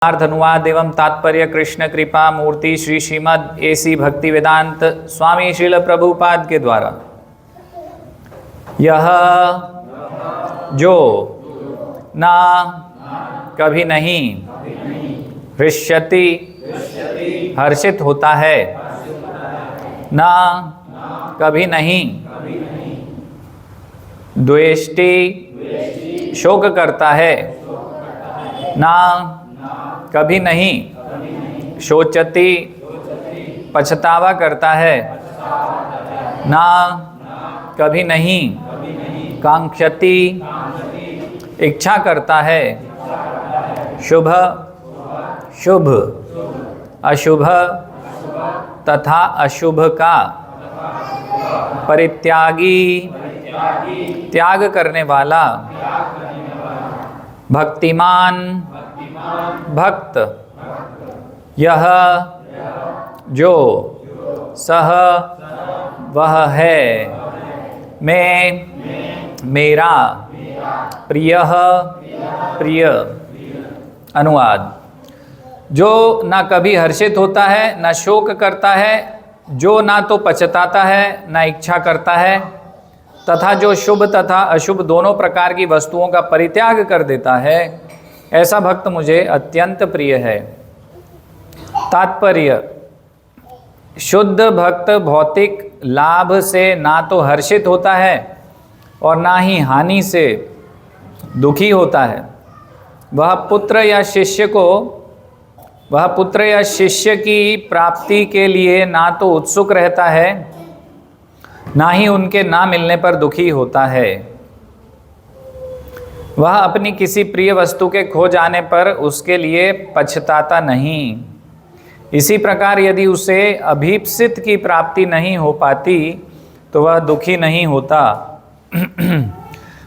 अनुवाद एवं तात्पर्य कृष्ण कृपा मूर्ति श्री श्रीमद एसी भक्ति वेदांत स्वामी श्रील प्रभुपाद के द्वारा यह जो ना कभी नहीं हृष्यति हर्षित होता है, ना कभी नहीं द्वेष्टि शोक करता है, ना कभी नहीं शोचति पछतावा करता है, ना कभी नहीं कांक्षति इच्छा करता है, शुभ शुभ अशुभ तथा अशुभ का परित्यागी त्याग करने वाला भक्तिमान भक्त यह जो सह वह है मैं मेरा प्रिय प्रिय। अनुवाद: जो ना कभी हर्षित होता है ना शोक करता है, जो ना तो पछताता है ना इच्छा करता है, तथा जो शुभ तथा अशुभ दोनों प्रकार की वस्तुओं का परित्याग कर देता है, ऐसा भक्त मुझे अत्यंत प्रिय है। तात्पर्य: शुद्ध भक्त भौतिक लाभ से ना तो हर्षित होता है और ना ही हानि से दुखी होता है। वह पुत्र या शिष्य की प्राप्ति के लिए ना तो उत्सुक रहता है, ना ही उनके ना मिलने पर दुखी होता है। वह अपनी किसी प्रिय वस्तु के खो जाने पर उसके लिए पछताता नहीं। इसी प्रकार यदि उसे अभीप्सित की प्राप्ति नहीं हो पाती तो वह दुखी नहीं होता।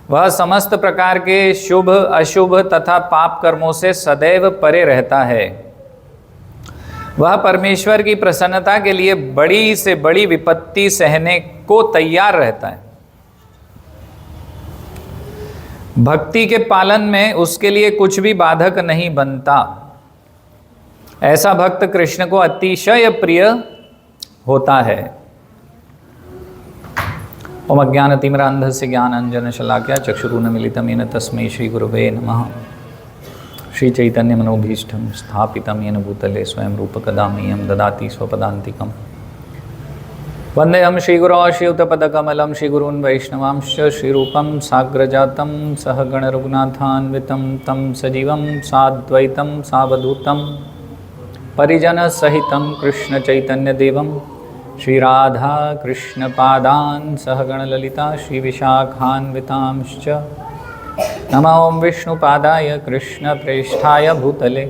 वह समस्त प्रकार के शुभ अशुभ तथा पाप कर्मों से सदैव परे रहता है। वह परमेश्वर की प्रसन्नता के लिए बड़ी से बड़ी विपत्ति सहने को तैयार रहता है। भक्ति के पालन में उसके लिए कुछ भी बाधक नहीं बनता। ऐसा भक्त कृष्ण को अतिशय प्रिय होता है। ओम अज्ञानतिमिरान्धस्य ज्ञानाञ्जनशलाकया चक्षुरुन्मीलितं येन तस्मै श्रीगुरवे नमः। श्रीचैतन्यमनोभीष्टं स्थापितं येन भूतले स्वयं रूपकदा मह्यं ददाति स्वपदान्तिकम्। वन्देऽहं श्रीगुरो श्रीयुतपदकमलं श्रीगुरून् वैष्णवांश्च श्रीरूपं साग्रजातं सहगणरघुनाथान्वितं तं सजीवं साद्वैतं सावधूतं परिजनसहितं कृष्णचैतन्यदेवं श्रीराधा कृष्णपादान् सहगणललिता श्रीविशाखान्वितांश्च। नमो ओं विष्णुपादाय कृष्णप्रेष्ठाय भूतले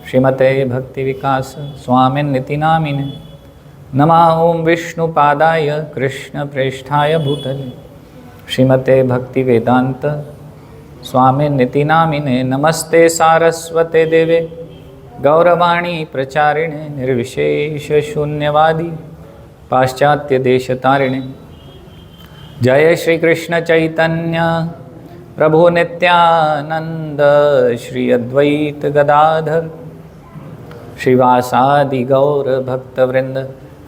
श्रीमते भक्तिविकास स्वामिन्निति नामिने। नमः ओं विष्णुपादाय कृष्णप्रेष्ठाय भूतले श्रीमते भक्तिवेदांत स्वामिन्निति नामिने। नमस्ते सारस्वते देवे गौरवाणी प्रचारिणे निर्विशेष शून्यवादी पाश्चात्य देशतारिणे। जय श्री कृष्ण चैतन्य प्रभु नित्यानंद श्री अद्वैत गदाधर श्रीवासादि गौर भक्तवृंद।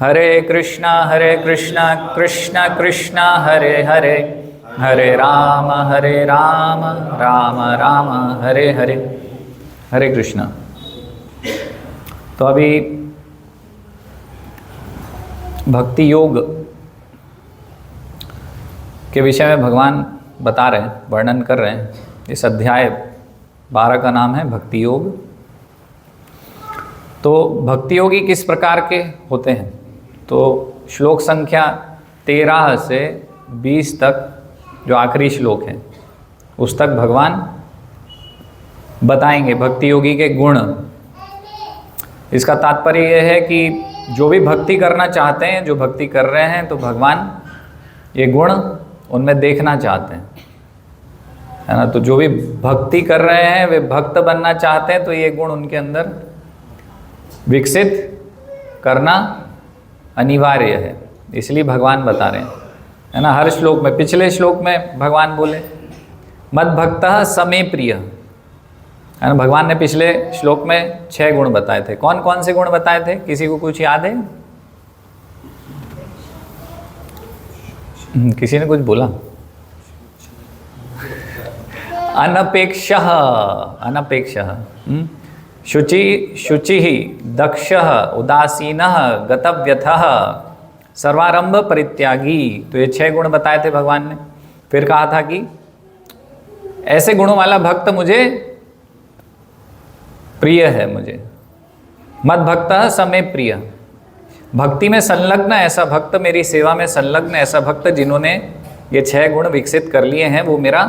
हरे कृष्णा कृष्ण कृष्ण हरे हरे, हरे राम राम राम हरे हरे। हरे कृष्णा। तो अभी भक्ति योग के विषय में भगवान बता रहे हैं, वर्णन कर रहे हैं। इस अध्याय 12 का नाम है भक्ति योग। तो भक्ति योगी किस प्रकार के होते हैं? तो श्लोक संख्या 13 से 20 तक जो आखिरी श्लोक हैं उस तक भगवान बताएंगे भक्ति योगी के गुण। इसका तात्पर्य यह है कि जो भी भक्ति करना चाहते हैं, जो भक्ति कर रहे हैं, तो भगवान ये गुण उनमें देखना चाहते हैं, है ना। तो जो भी भक्ति कर रहे हैं, वे भक्त बनना चाहते हैं, तो ये गुण उनके अंदर विकसित करना अनिवार्य है। इसलिए भगवान बता रहे हैं, है ना। हर श्लोक में, पिछले श्लोक में भगवान बोले मद्भक्तः समे प्रिय, है ना। भगवान ने पिछले श्लोक में 6 गुण बताए थे। कौन कौन से गुण बताए थे, किसी को कुछ याद है? किसी ने कुछ बोला? अनपेक्षः, अनपेक्षः, शुचि ही, दक्षः, उदासीनः, गतव्यथः, सर्वारंभ परित्यागी। तो ये 6 गुण बताए थे भगवान ने। फिर कहा था कि ऐसे गुणों वाला भक्त मुझे प्रिय है, मुझे मद भक्तः स मे प्रिय। भक्ति में संलग्न ऐसा भक्त, मेरी सेवा में संलग्न ऐसा भक्त जिन्होंने ये 6 गुण विकसित कर लिए हैं, वो मेरा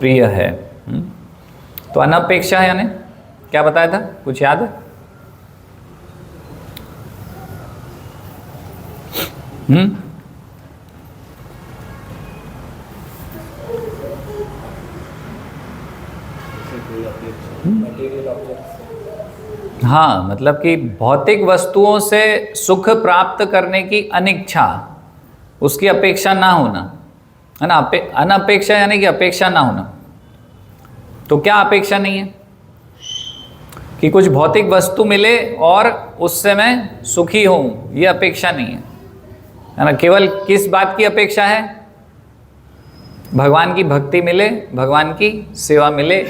प्रिय है। तो अनपेक्षा यानी क्या बताया था, कुछ याद है? हाँ, मतलब कि भौतिक वस्तुओं से सुख प्राप्त करने की अनिच्छा, उसकी अपेक्षा ना होना, है ना। अनपेक्षा यानी कि अपेक्षा ना होना। तो क्या अपेक्षा नहीं है? कि कुछ भौतिक वस्तु मिले और उससे मैं सुखी हूं, ये अपेक्षा नहीं है ना। केवल किस बात की अपेक्षा है? भगवान की भक्ति मिले, भगवान की सेवा मिले,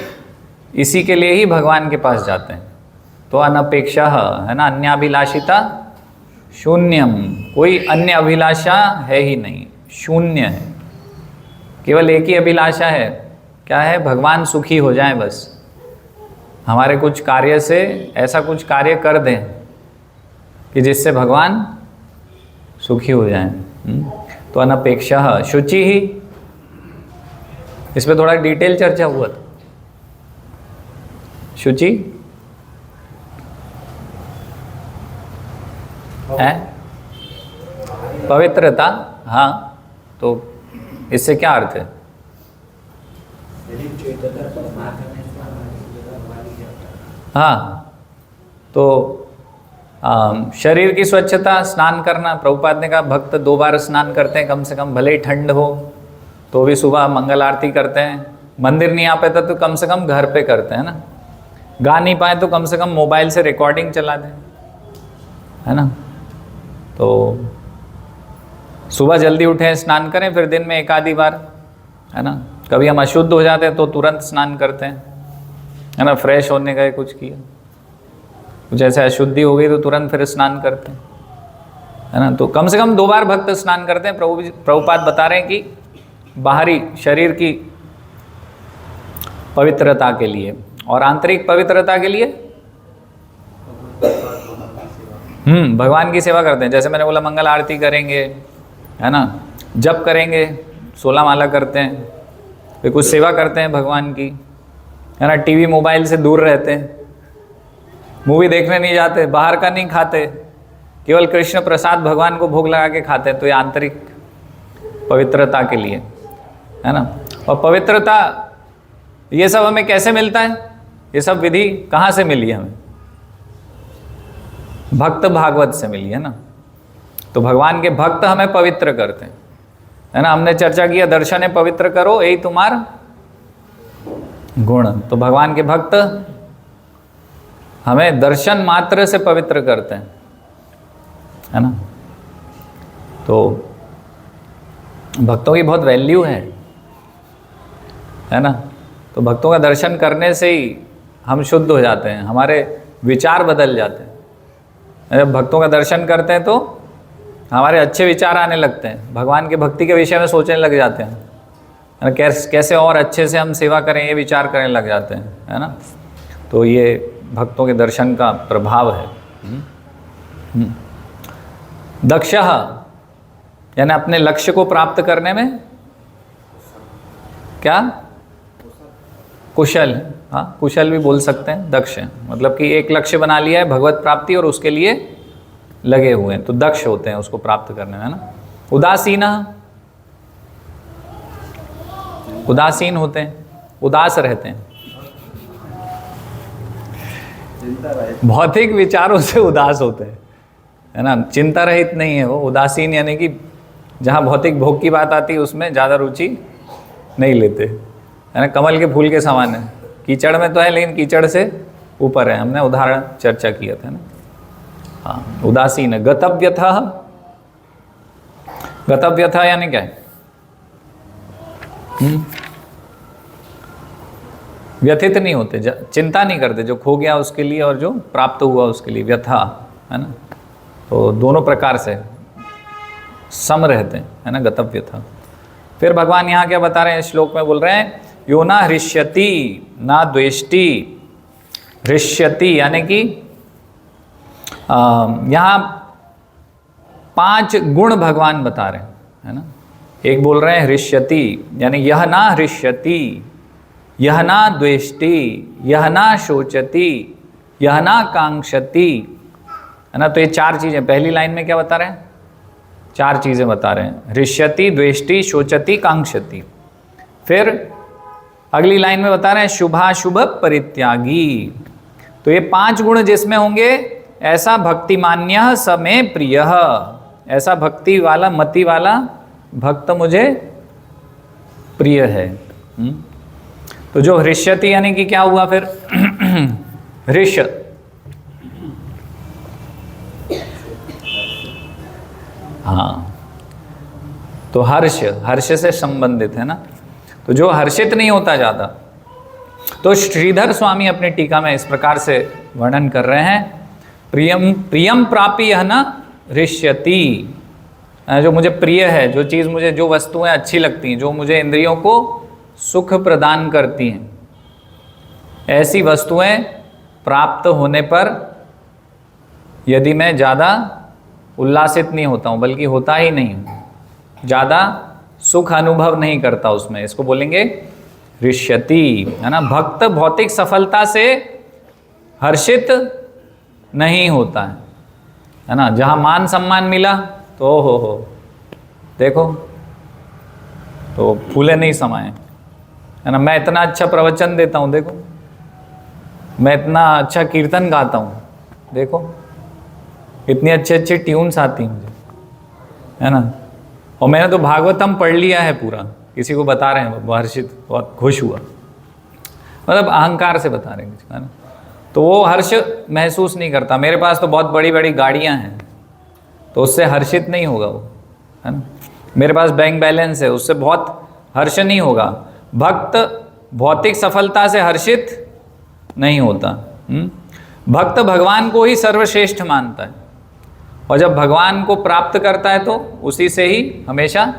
इसी के लिए ही भगवान के पास जाते हैं। तो अनपेक्षा है ना, अन्याभिलाषिता शून्यम, कोई अन्य अभिलाषा है ही नहीं, शून्य है। केवल एक ही अभिलाषा है, क्या है? भगवान सुखी हो जाए बस। हमारे कुछ कार्य से ऐसा कुछ कार्य कर दें कि जिससे भगवान सुखी हो जाएं। तो अनपेक्षा, शुचि ही, इस पे थोड़ा डिटेल चर्चा हुआ था। शुचि है पवित्रता। हाँ, तो इससे क्या अर्थ है? हाँ, तो शरीर की स्वच्छता, स्नान करना। प्रभुपाद ने कहा भक्त 2 बार स्नान करते हैं कम से कम, भले ही ठंड हो तो भी सुबह मंगल आरती करते हैं। मंदिर नहीं आ पाता तो कम से कम घर पे करते हैं ना। गा नहीं पाए तो कम से कम मोबाइल से रिकॉर्डिंग चला दें, है ना। तो सुबह जल्दी उठें, स्नान करें, फिर दिन में 1 आधी बार, है ना। कभी हम अशुद्ध हो जाते हैं तो तुरंत स्नान करते हैं, है ना। फ्रेश होने गए, कुछ किया, कुछ ऐसे अशुद्धि हो गई तो तुरंत फिर स्नान करते हैं, है ना। तो कम से कम 2 बार भक्त स्नान करते हैं। प्रभुपाद बता रहे हैं कि बाहरी शरीर की पवित्रता के लिए और आंतरिक पवित्रता के लिए भगवान की सेवा करते हैं। जैसे मैंने बोला मंगल आरती करेंगे, है ना, जप करेंगे, 16 माला करते हैं, फिर कुछ सेवा करते हैं भगवान की, है ना। टीवी मोबाइल से दूर रहते हैं, मूवी देखने नहीं जाते, बाहर का नहीं खाते, केवल कृष्ण प्रसाद भगवान को भोग लगा के खाते हैं। तो ये आंतरिक पवित्रता के लिए, है ना। और पवित्रता ये सब हमें कैसे मिलता है? ये सब विधि कहाँ से मिली हमें? भक्त भागवत से मिली, है ना। तो भगवान के भक्त हमें पवित्र करते हैं, है ना। हमने चर्चा किया दर्शन पवित्र करो, यही तुम्हारा गुण। तो भगवान के भक्त हमें दर्शन मात्र से पवित्र करते हैं, है ना। तो भक्तों की बहुत वैल्यू है ना। तो भक्तों का दर्शन करने से ही हम शुद्ध हो जाते हैं, हमारे विचार बदल जाते हैं। जब भक्तों का दर्शन करते हैं तो हमारे अच्छे विचार आने लगते हैं, भगवान के भक्ति के विषय में सोचने लग जाते हैं, है ना। कैसे और अच्छे से हम सेवा करें, ये विचार करने लग जाते हैं, है ना। तो ये भक्तों के दर्शन का प्रभाव है। दक्षः यानी अपने लक्ष्य को प्राप्त करने में क्या कुशल, हाँ कुशल भी बोल सकते हैं। दक्ष मतलब कि एक लक्ष्य बना लिया है भगवत प्राप्ति और उसके लिए लगे हुए हैं, तो दक्ष होते हैं उसको प्राप्त करने में, है ना। उदासीन, उदासीन होते हैं, उदास रहते हैं, भौतिक विचारों से उदास होते हैं, है ना। चिंता रहित नहीं है वो, उदासीन यानी कि जहाँ भौतिक भोग की बात आती है उसमें ज़्यादा रुचि नहीं लेते, है ना। कमल के फूल के समान है, कीचड़ में तो है लेकिन कीचड़ से ऊपर है, हमने उदाहरण चर्चा किया था ना। हाँ, उदासीन है। गतव्यथा, गतव्यथा यानी क्या है? व्यथित नहीं होते, चिंता नहीं करते, जो खो गया उसके लिए और जो प्राप्त हुआ उसके लिए, व्यथा है ना। तो दोनों प्रकार से सम रहते हैं, है ना, गतव्यथा। फिर भगवान यहाँ क्या बता रहे हैं श्लोक में? बोल रहे हैं यो ना हृष्यति ना द्वेष्टि। हृष्यति यानी कि यहाँ 5 गुण भगवान बता रहे हैं, है ना। एक बोल रहे हैं हृष्यति यानी यह ना हृष्यति, यह ना द्वेष्टि, यह ना शोचति, यह ना कांक्षति, है ना। तो ये 4 चीजें पहली लाइन में क्या बता रहे हैं? 4 चीजें बता रहे हैं, हृष्यति, द्वेष्टि, शोचति, कांक्षति। फिर अगली लाइन में बता रहे हैं शुभाशुभ परित्यागी। तो ये 5 गुण जिसमें होंगे, ऐसा भक्तिमान्य स मे प्रिय, ऐसा भक्ति वाला मति वाला भक्त मुझे प्रिय है। तो जो हृष्यति यानी कि क्या हुआ फिर? हृष हाँ, तो हर्ष, हर्ष से संबंधित है ना। तो जो हर्षित नहीं होता ज़्यादा, तो श्रीधर स्वामी अपनी टीका में इस प्रकार से वर्णन कर रहे हैं, प्रियम प्रियम प्रापि यह न हृष्यति, जो मुझे प्रिय है, जो चीज़ मुझे, जो वस्तुएं अच्छी लगती हैं, जो मुझे इंद्रियों को सुख प्रदान करती हैं, ऐसी वस्तुएं प्राप्त होने पर यदि मैं ज़्यादा उल्लासित नहीं होता हूँ, बल्कि होता ही नहीं हूँ, ज़्यादा सुख अनुभव नहीं करता उसमें, इसको बोलेंगे हृष्यति, है ना। भक्त भौतिक सफलता से हर्षित नहीं होता है ना। जहाँ मान सम्मान मिला तो हो देखो तो फूले नहीं समाये, है ना। मैं इतना अच्छा प्रवचन देता हूँ, देखो मैं इतना अच्छा कीर्तन गाता हूँ, देखो इतनी अच्छी अच्छी ट्यून्स आती हैं मुझे, है ना। और मैंने तो भागवतम पढ़ लिया है पूरा, किसी को बता रहे हैं, हर्षित, बहुत खुश हुआ, मतलब अहंकार से बता रहे हैं, है ना। तो वो हर्ष महसूस नहीं करता। मेरे पास तो बहुत बड़ी बड़ी गाड़ियाँ हैं, तो उससे हर्षित नहीं होगा वो, है ना। मेरे पास बैंक बैलेंस है, उससे बहुत हर्ष नहीं होगा। भक्त भौतिक सफलता से हर्षित नहीं होता। भक्त भगवान को ही सर्वश्रेष्ठ मानता है, और जब भगवान को प्राप्त करता है तो उसी से ही हमेशा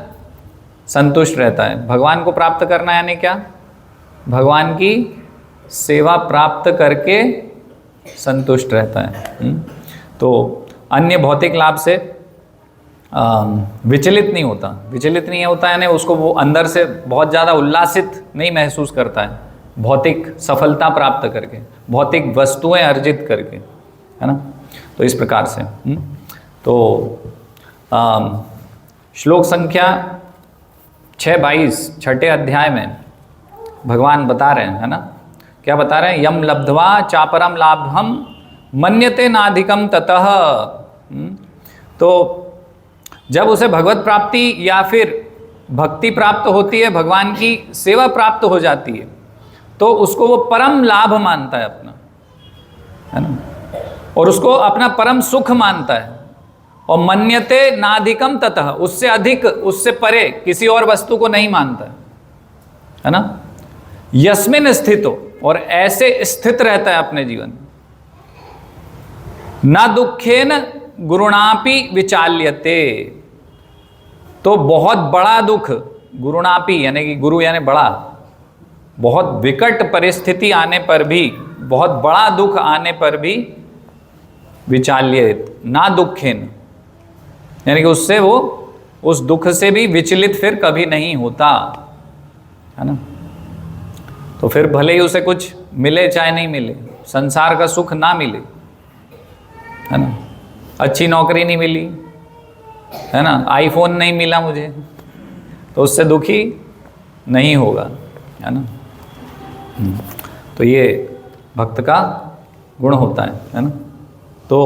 संतुष्ट रहता है। भगवान को प्राप्त करना यानी क्या? भगवान की सेवा प्राप्त करके संतुष्ट रहता है। तो अन्य भौतिक लाभ से विचलित नहीं होता। विचलित नहीं होता यानी उसको वो अंदर से बहुत ज़्यादा उल्लासित नहीं महसूस करता है भौतिक सफलता प्राप्त करके, भौतिक वस्तुएं अर्जित करके, है ना। तो इस प्रकार से तो श्लोक संख्या 622 छठे अध्याय में भगवान बता रहे हैं, है ना। क्या बता रहे हैं? यम लब्ध्वा चापरम लाभम मन्यते नाधिकम ततः। तो जब उसे भगवत प्राप्ति या फिर भक्ति प्राप्त होती है, भगवान की सेवा प्राप्त हो जाती है, तो उसको वो परम लाभ मानता है अपना, है ना, और उसको अपना परम सुख मानता है। और मन्यते नाधिकम ततः, उससे अधिक, उससे परे किसी और वस्तु को नहीं मानता है ना। यस्मिन स्थितो, और ऐसे स्थित रहता है अपने जीवन में। न दुखेन गुरुणापि विचाल्यते, तो बहुत बड़ा दुख, गुरुणापि यानी कि गुरु यानी बड़ा, बहुत विकट परिस्थिति आने पर भी, बहुत बड़ा दुख आने पर भी विचाल्यत, ना दुखेन यानी कि उससे वो, उस दुख से भी विचलित फिर कभी नहीं होता, है ना। तो फिर भले ही उसे कुछ मिले चाहे नहीं मिले, संसार का सुख ना मिले, है ना, अच्छी नौकरी नहीं मिली, है ना, आईफोन नहीं मिला मुझे, तो उससे दुखी नहीं होगा, है ना। तो ये भक्त का गुण होता है ना। तो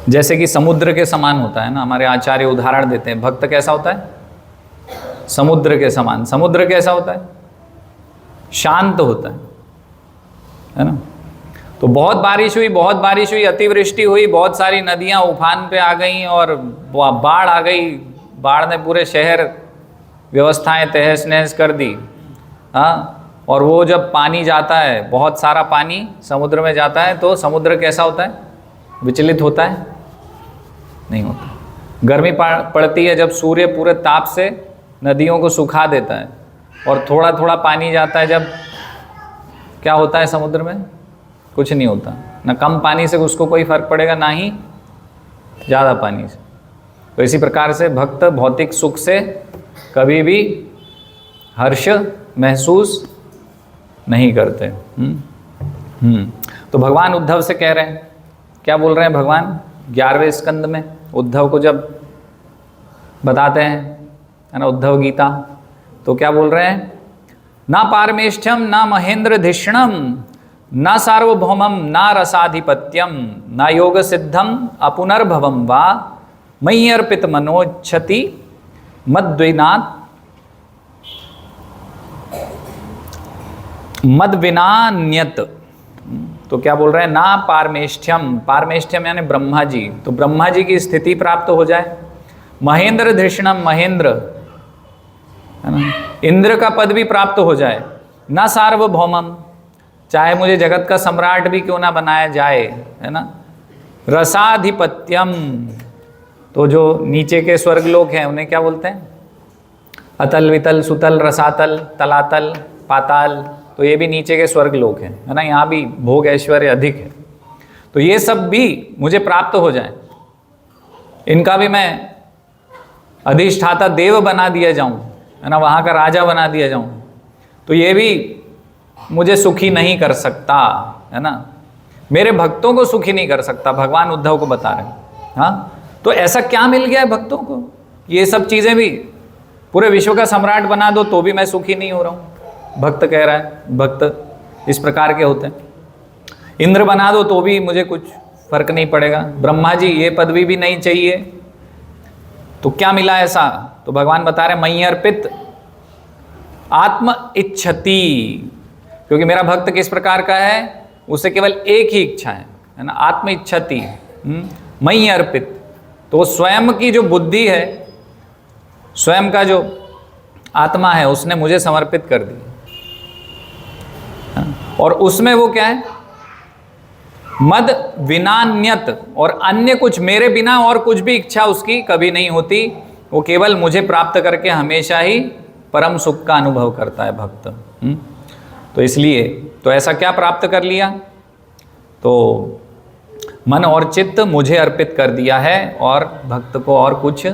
जैसे कि समुद्र के समान होता है ना, हमारे आचार्य उदाहरण देते हैं, भक्त कैसा होता है? समुद्र के समान। समुद्र कैसा होता है? शांत होता है ना। तो बहुत बारिश हुई, अतिवृष्टि हुई, बहुत सारी नदियां उफान पे आ गई और बाढ़ आ गई, बाढ़ ने पूरे शहर व्यवस्थाएं तहस नहस कर दी। हाँ, और वो जब पानी जाता है, बहुत सारा पानी समुद्र में जाता है, तो समुद्र कैसा होता है? विचलित होता है? नहीं होता। गर्मी पड़ती है जब सूर्य पूरे ताप से नदियों को सुखा देता है, और थोड़ा थोड़ा पानी जाता है जब, क्या होता है समुद्र में? कुछ नहीं होता। ना कम पानी से उसको कोई फर्क पड़ेगा, ना ही ज़्यादा पानी से। तो इसी प्रकार से भक्त भौतिक सुख से कभी भी हर्ष महसूस नहीं करते। तो भगवान उद्धव से कह रहे हैं, क्या बोल रहे हैं भगवान 11वें स्कंद में उद्धव को जब बताते हैं, है ना, उद्धव गीता, तो क्या बोल रहे हैं? ना पारमेष्ठ्यम ना महेंद्र धिषणम न सार्वभौमम न रसाधिपत्यम न योग सिद्धम अपुनर्भवम वा मयि अर्पित मनोच्छति मद्विनात् मद्विनान्यत। तो क्या बोल रहे हैं? ना पारमेष्ठ्यम, पारमेष्ठ्यम यानी ब्रह्मा जी, तो ब्रह्मा जी की स्थिति प्राप्त हो जाए। महेंद्र धिषणम, महेंद्र है ना, इंद्र का पद भी प्राप्त हो जाए। ना सार्वभौमम, चाहे मुझे जगत का सम्राट भी क्यों ना बनाया जाए, है ना। रसाधिपत्यम, तो जो नीचे के स्वर्गलोक हैं उन्हें क्या बोलते हैं? अतल वितल सुतल रसातल तलातल पाताल, तो ये भी नीचे के स्वर्गलोक हैं, है ना। यहाँ भी भोग ऐश्वर्य अधिक है। तो ये सब भी मुझे प्राप्त हो जाए, इनका भी मैं अधिष्ठाता देव बना दिया जाऊं, है ना, वहाँ का राजा बना दिया जाऊं, तो ये भी मुझे सुखी नहीं कर सकता, है ना, मेरे भक्तों को सुखी नहीं कर सकता। भगवान उद्धव को बता रहे हैं। हाँ, तो ऐसा क्या मिल गया है भक्तों को? ये सब चीज़ें भी पूरे विश्व का सम्राट बना दो तो भी मैं सुखी नहीं हो रहा हूँ, भक्त कह रहा है। भक्त इस प्रकार के होते हैं। इंद्र बना दो तो भी मुझे कुछ फर्क नहीं पड़ेगा। ब्रह्मा जी ये पदवी भी नहीं चाहिए, तो क्या मिला ऐसा? तो भगवान बता रहे मयि अर्पित आत्म इच्छति, क्योंकि मेरा भक्त किस प्रकार का है? उसे केवल एक ही इच्छा है ना, आत्म इच्छति, मयि अर्पित। तो वो स्वयं की जो बुद्धि है, स्वयं का जो आत्मा है, उसने मुझे समर्पित कर दी, और उसमें वो क्या है? मद विनान्यत, और अन्य कुछ मेरे बिना और कुछ भी इच्छा उसकी कभी नहीं होती। वो केवल मुझे प्राप्त करके हमेशा ही परम सुख का अनुभव करता है भक्त। तो इसलिए तो ऐसा क्या प्राप्त कर लिया? तो मन और चित्त मुझे अर्पित कर दिया है, और भक्त को और कुछ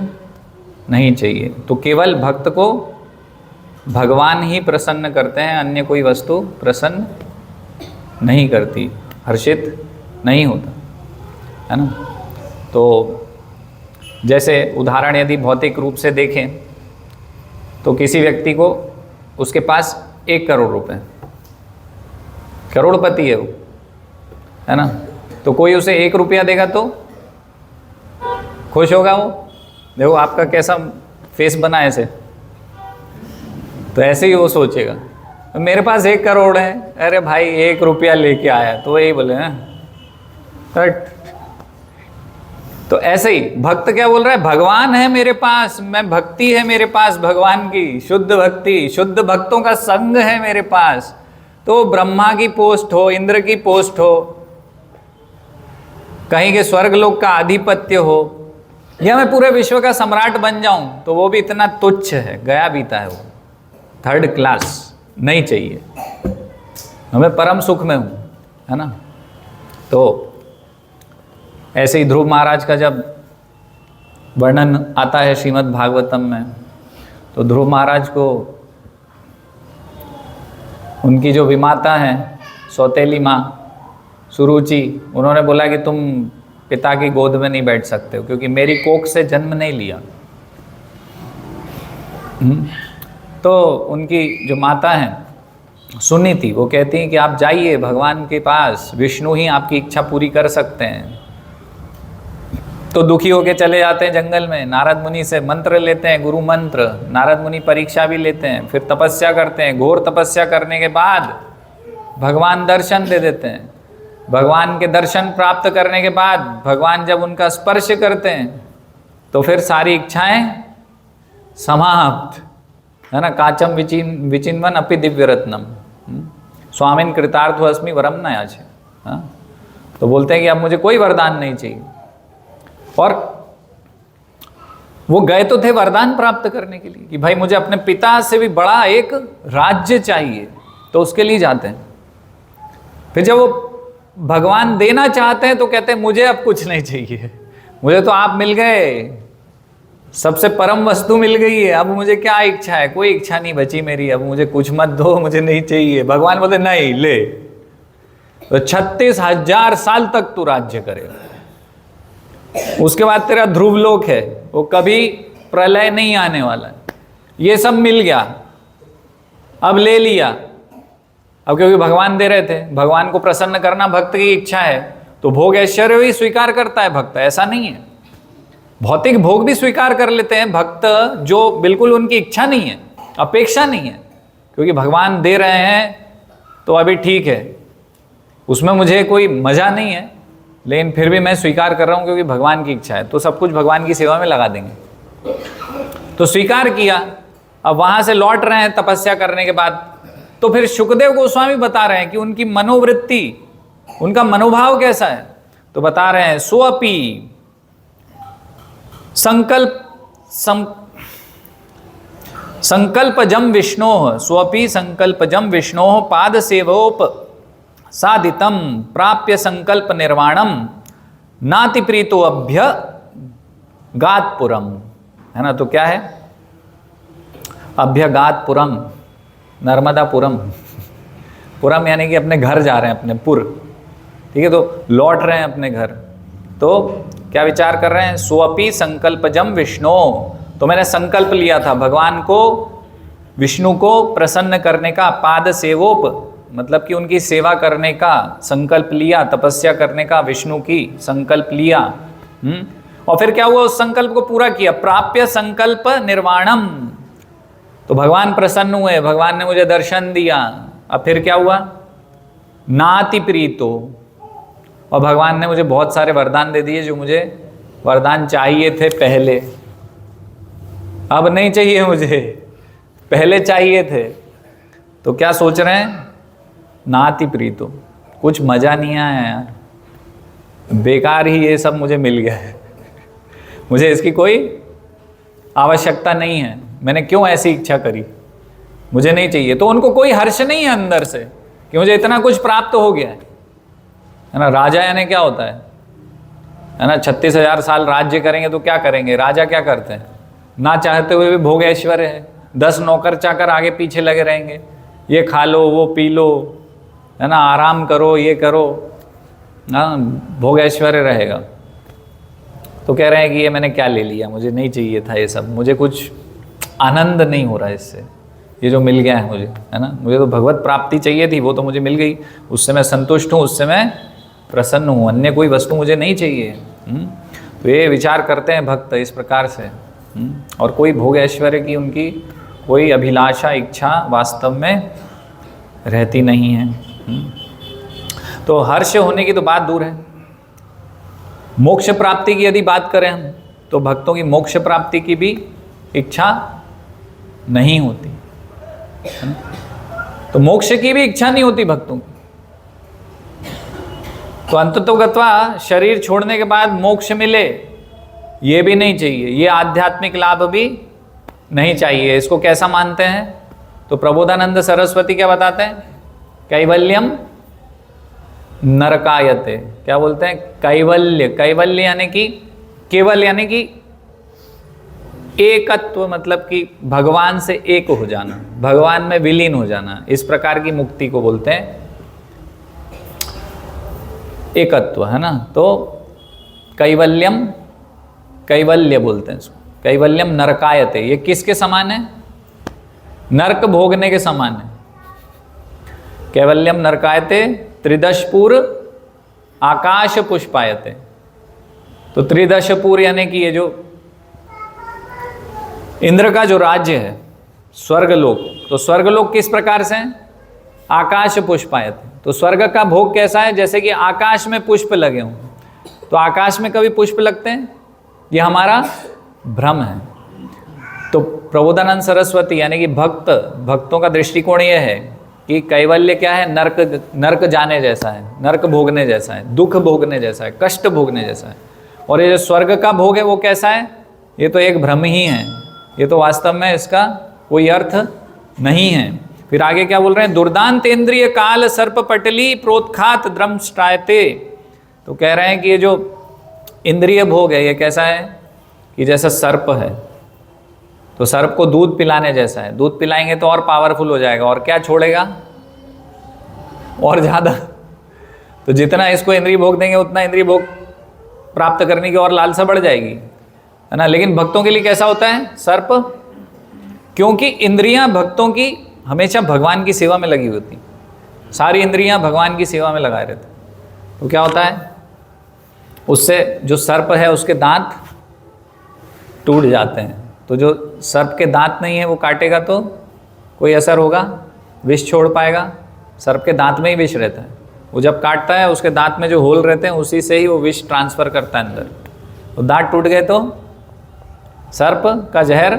नहीं चाहिए। तो केवल भक्त को भगवान ही प्रसन्न करते हैं, अन्य कोई वस्तु प्रसन्न नहीं करती, हर्षित नहीं होता, है ना। तो जैसे उदाहरण यदि भौतिक रूप से देखें तो किसी व्यक्ति को, उसके पास 1 करोड़ रुपए, करोड़पति है वो, है ना, तो कोई उसे 1 रुपया देगा तो खुश होगा वो? देखो आपका कैसा फेस बना है ऐसे, तो ऐसे ही वो सोचेगा। तो मेरे पास 1 करोड़ है, अरे भाई 1 रुपया लेके आया, तो यही बोले ना। तो ऐसे ही भक्त क्या बोल रहा है? भगवान है मेरे पास, मैं भक्ति है मेरे पास, भगवान की शुद्ध भक्ति, शुद्ध भक्तों का संग है मेरे पास। तो ब्रह्मा की पोस्ट हो, इंद्र की पोस्ट हो, कहीं के स्वर्गलोक का आधिपत्य हो, या मैं पूरे विश्व का सम्राट बन जाऊं, तो वो भी इतना तुच्छ है, गया बीता है वो, 3rd क्लास, नहीं चाहिए हमें, परम सुख में हूं, है ना। तो ऐसे ही ध्रुव महाराज का जब वर्णन आता है श्रीमद् भागवतम में, तो ध्रुव महाराज को उनकी जो विमाता है, सौतेली माँ सुरुचि, उन्होंने बोला कि तुम पिता की गोद में नहीं बैठ सकते हो, क्योंकि मेरी कोख से जन्म नहीं लिया। तो उनकी जो माता हैं सुनीति, वो कहती हैं कि आप जाइए भगवान के पास, विष्णु ही आपकी इच्छा पूरी कर सकते हैं। तो दुखी होके चले जाते हैं जंगल में, नारद मुनि से मंत्र लेते हैं, गुरु मंत्र। नारद मुनि परीक्षा भी लेते हैं, फिर तपस्या करते हैं। घोर तपस्या करने के बाद भगवान दर्शन दे देते हैं। भगवान के दर्शन प्राप्त करने के बाद भगवान जब उनका स्पर्श करते हैं तो फिर सारी इच्छाएं समाप्त, है ना। काचम विचिन्वन अपि दिव्य रत्नम, स्वामिन कृतार्थ अस्मि वरम न याचे। हाँ, तो बोलते हैं कि अब मुझे कोई वरदान नहीं चाहिए। और वो गए तो थे वरदान प्राप्त करने के लिए कि भाई मुझे अपने पिता से भी बड़ा एक राज्य चाहिए, तो उसके लिए जाते हैं। फिर जब वो भगवान देना चाहते हैं तो कहते हैं मुझे अब कुछ नहीं चाहिए, मुझे तो आप मिल गए, सबसे परम वस्तु मिल गई है, अब मुझे क्या इच्छा है, कोई इच्छा नहीं बची मेरी, अब मुझे कुछ मत दो, मुझे नहीं चाहिए। भगवान बोलते नहीं ले, तो 36,000 साल तक तू राज्य करेगा, उसके बाद तेरा ध्रुवलोक है, वो कभी प्रलय नहीं आने वाला है। ये सब मिल गया, अब ले लिया। अब क्योंकि भगवान दे रहे थे, भगवान को प्रसन्न करना भक्त की इच्छा है, तो भोग ऐश्वर्य भी स्वीकार करता है भक्त, ऐसा नहीं है। भौतिक भोग भी स्वीकार कर लेते हैं भक्त, जो बिल्कुल उनकी इच्छा नहीं है, अपेक्षा नहीं है, क्योंकि भगवान दे रहे हैं तो अभी ठीक है, उसमें मुझे कोई मजा नहीं है, लेकिन फिर भी मैं स्वीकार कर रहा हूं क्योंकि भगवान की इच्छा है, तो सब कुछ भगवान की सेवा में लगा देंगे। तो स्वीकार किया। अब वहां से लौट रहे हैं तपस्या करने के बाद, तो फिर सुखदेव गोस्वामी बता रहे हैं कि उनकी मनोवृत्ति, उनका मनोभाव कैसा है। तो बता रहे हैं स्वपि संकल्पजम विष्णोः, स्वपि संकल्पजम विष्णोः पाद सेवोप साधितम प्राप्य संकल्प निर्वाणम नाति प्रीतो अभ्य गातपुरम, है ना। तो क्या है अभ्यगातपुरम, नर्मदापुरम, पुरम यानी कि अपने घर जा रहे हैं, अपने पुर, ठीक है, तो लौट रहे हैं अपने घर। तो क्या विचार कर रहे हैं, स्वपि संकल्पजम विष्णु, तो मैंने संकल्प लिया था भगवान को, विष्णु को प्रसन्न करने का, पाद सेवोप मतलब कि उनकी सेवा करने का संकल्प लिया, तपस्या करने का विष्णु की संकल्प लिया। और फिर क्या हुआ, उस संकल्प को पूरा किया, प्राप्य संकल्प निर्वाणम, तो भगवान प्रसन्न हुए, भगवान ने मुझे दर्शन दिया। अब फिर क्या हुआ, नाति प्रीतो, और भगवान ने मुझे बहुत सारे वरदान दे दिए, जो मुझे वरदान चाहिए थे पहले, अब नहीं चाहिए मुझे, पहले चाहिए थे। तो क्या सोच रहे हैं, नाति प्रीतो, कुछ मजा नहीं आया यार, बेकार ही ये सब मुझे मिल गया है, मुझे इसकी कोई आवश्यकता नहीं है, मैंने क्यों ऐसी इच्छा करी, मुझे नहीं चाहिए। तो उनको कोई हर्ष नहीं है अंदर से कि मुझे इतना कुछ प्राप्त हो गया है ना। राजा यानी क्या होता है ना, 36,000 साल राज्य करेंगे तो क्या करेंगे, राजा क्या करते हैं, ना चाहते हुए भी भोग ऐश्वर्य है, 10 नौकर चाकर आगे पीछे लगे रहेंगे, ये खा लो वो पी लो, है ना, आराम करो ये करो, ना भोग ऐश्वर्य रहेगा। तो कह रहे हैं कि ये मैंने क्या ले लिया, मुझे नहीं चाहिए था ये सब, मुझे कुछ आनंद नहीं हो रहा है इससे, ये जो मिल गया है मुझे, है ना, मुझे तो भगवत प्राप्ति चाहिए थी, वो तो मुझे मिल गई, उससे मैं संतुष्ट हूँ, उससे मैं प्रसन्न हूँ, अन्य कोई वस्तु मुझे नहीं चाहिए। तो ये विचार करते हैं भक्त इस प्रकार से, और कोई भोग ऐश्वर्य की उनकी कोई अभिलाषा इच्छा वास्तव में रहती नहीं है। तो हर्ष होने की तो बात दूर है, मोक्ष प्राप्ति की यदि बात करें हम, तो भक्तों की मोक्ष प्राप्ति की भी इच्छा नहीं होती, तो मोक्ष की भी इच्छा नहीं होती भक्तों की। तो अंततोगत्वा शरीर छोड़ने के बाद मोक्ष मिले ये भी नहीं चाहिए, ये आध्यात्मिक लाभ भी नहीं चाहिए। इसको कैसा मानते हैं, तो प्रबोधानंद सरस्वती क्या बताते हैं, कैवल्यम नरकायते, क्या बोलते हैं, कैवल्य, कैवल्य यानी कि केवल, यानी कि एकत्व, मतलब कि भगवान से एक हो जाना, भगवान में विलीन हो जाना, इस प्रकार की मुक्ति को बोलते हैं एकत्व, है ना। तो कैवल्यम, कैवल्य बोलते हैं इसको, कैवल्यम नरकायते, ये किसके समान है, नरक भोगने के समान है। कैवल्यम नरकायते त्रिदशपुर आकाश पुष्पायते, तो त्रिदशपुर यानी कि ये जो इंद्र का जो राज्य है स्वर्गलोक, तो स्वर्गलोक किस प्रकार से है? आकाश पुष्पायत। तो स्वर्ग का भोग कैसा है? जैसे कि आकाश में पुष्प लगे हों। तो आकाश में कभी पुष्प लगते हैं? ये हमारा भ्रम है। तो प्रबोधानंद सरस्वती यानी कि भक्तों का दृष्टिकोण ये है कि कैवल्य क्या है? नरक जाने जैसा है, नरक भोगने जैसा है, दुख भोगने जैसा है, कष्ट भोगने जैसा है। और ये जो स्वर्ग का भोग है वो कैसा है? ये तो एक भ्रम ही है, ये तो वास्तव में इसका कोई अर्थ नहीं है। फिर आगे क्या बोल रहे हैं? दुर्दांतेन्द्रिय काल सर्प पटली प्रोत्खात द्रमष्ट्रायते। तो कह रहे हैं कि ये जो इंद्रिय भोग है ये कैसा है कि जैसा सर्प है, तो सर्प को दूध पिलाने जैसा है। दूध पिलाएंगे तो और पावरफुल हो जाएगा, और क्या छोड़ेगा? और ज़्यादा। तो जितना इसको इंद्रिय भोग देंगे उतना इंद्रिय भोग प्राप्त करने की और लालसा बढ़ जाएगी, है ना। लेकिन भक्तों के लिए कैसा होता है? सर्प। क्योंकि इंद्रियां भक्तों की हमेशा भगवान की सेवा में लगी होती, सारी इंद्रियां भगवान की सेवा में लगाए रहते। तो क्या होता है? उससे जो सर्प है उसके दांत टूट जाते हैं। तो जो सर्प के दांत नहीं है वो काटेगा तो कोई असर होगा? विष छोड़ पाएगा? सर्प के दांत में ही विष रहता है। वो जब काटता है उसके दांत में जो होल रहते हैं उसी से ही वो विष ट्रांसफर करता है अंदर। तो दांत टूट गए तो सर्प का जहर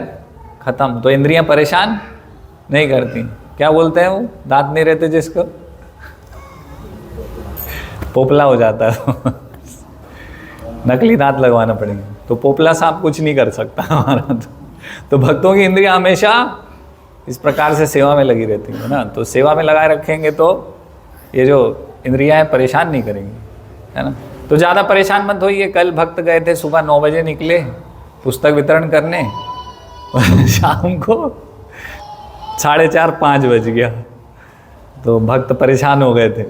खत्म। तो इंद्रियां परेशान नहीं करती। क्या बोलते हैं वो? दांत नहीं रहते जिसको पोपला हो जाता है नकली दांत लगवाना पड़ेगा। तो पोपला सांप कुछ नहीं कर सकता हमारा। तो भक्तों की इंद्रियां हमेशा इस प्रकार से सेवा में लगी रहती है ना। तो सेवा में लगाए रखेंगे तो ये जो इंद्रियां हैं परेशान नहीं करेंगी, है ना। तो ज़्यादा परेशान मत होइए। कल भक्त गए थे, सुबह 9 बजे निकले पुस्तक वितरण करने, शाम को 4:30-5 बज गया। तो भक्त परेशान हो गए थे।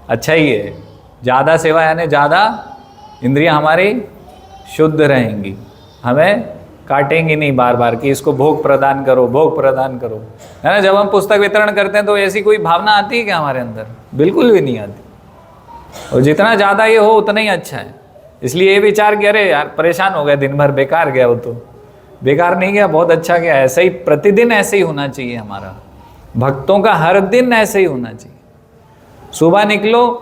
अच्छा ही है, ज़्यादा सेवा यानी ज़्यादा इंद्रियां हमारी शुद्ध रहेंगी, हमें काटेंगी नहीं बार बार कि इसको भोग प्रदान करो, भोग प्रदान करो, है ना। जब हम पुस्तक वितरण करते हैं तो ऐसी कोई भावना आती है क्या हमारे अंदर? बिल्कुल भी नहीं आती। और जितना ज़्यादा ये हो उतना ही अच्छा है। इसलिए ये विचार कि अरे यार परेशान हो गए, दिन भर बेकार गया, वो तो बेकार नहीं गया, बहुत अच्छा गया। ऐसा ही प्रतिदिन ऐसे ही होना चाहिए हमारा। भक्तों का हर दिन ऐसे ही होना चाहिए। सुबह निकलो,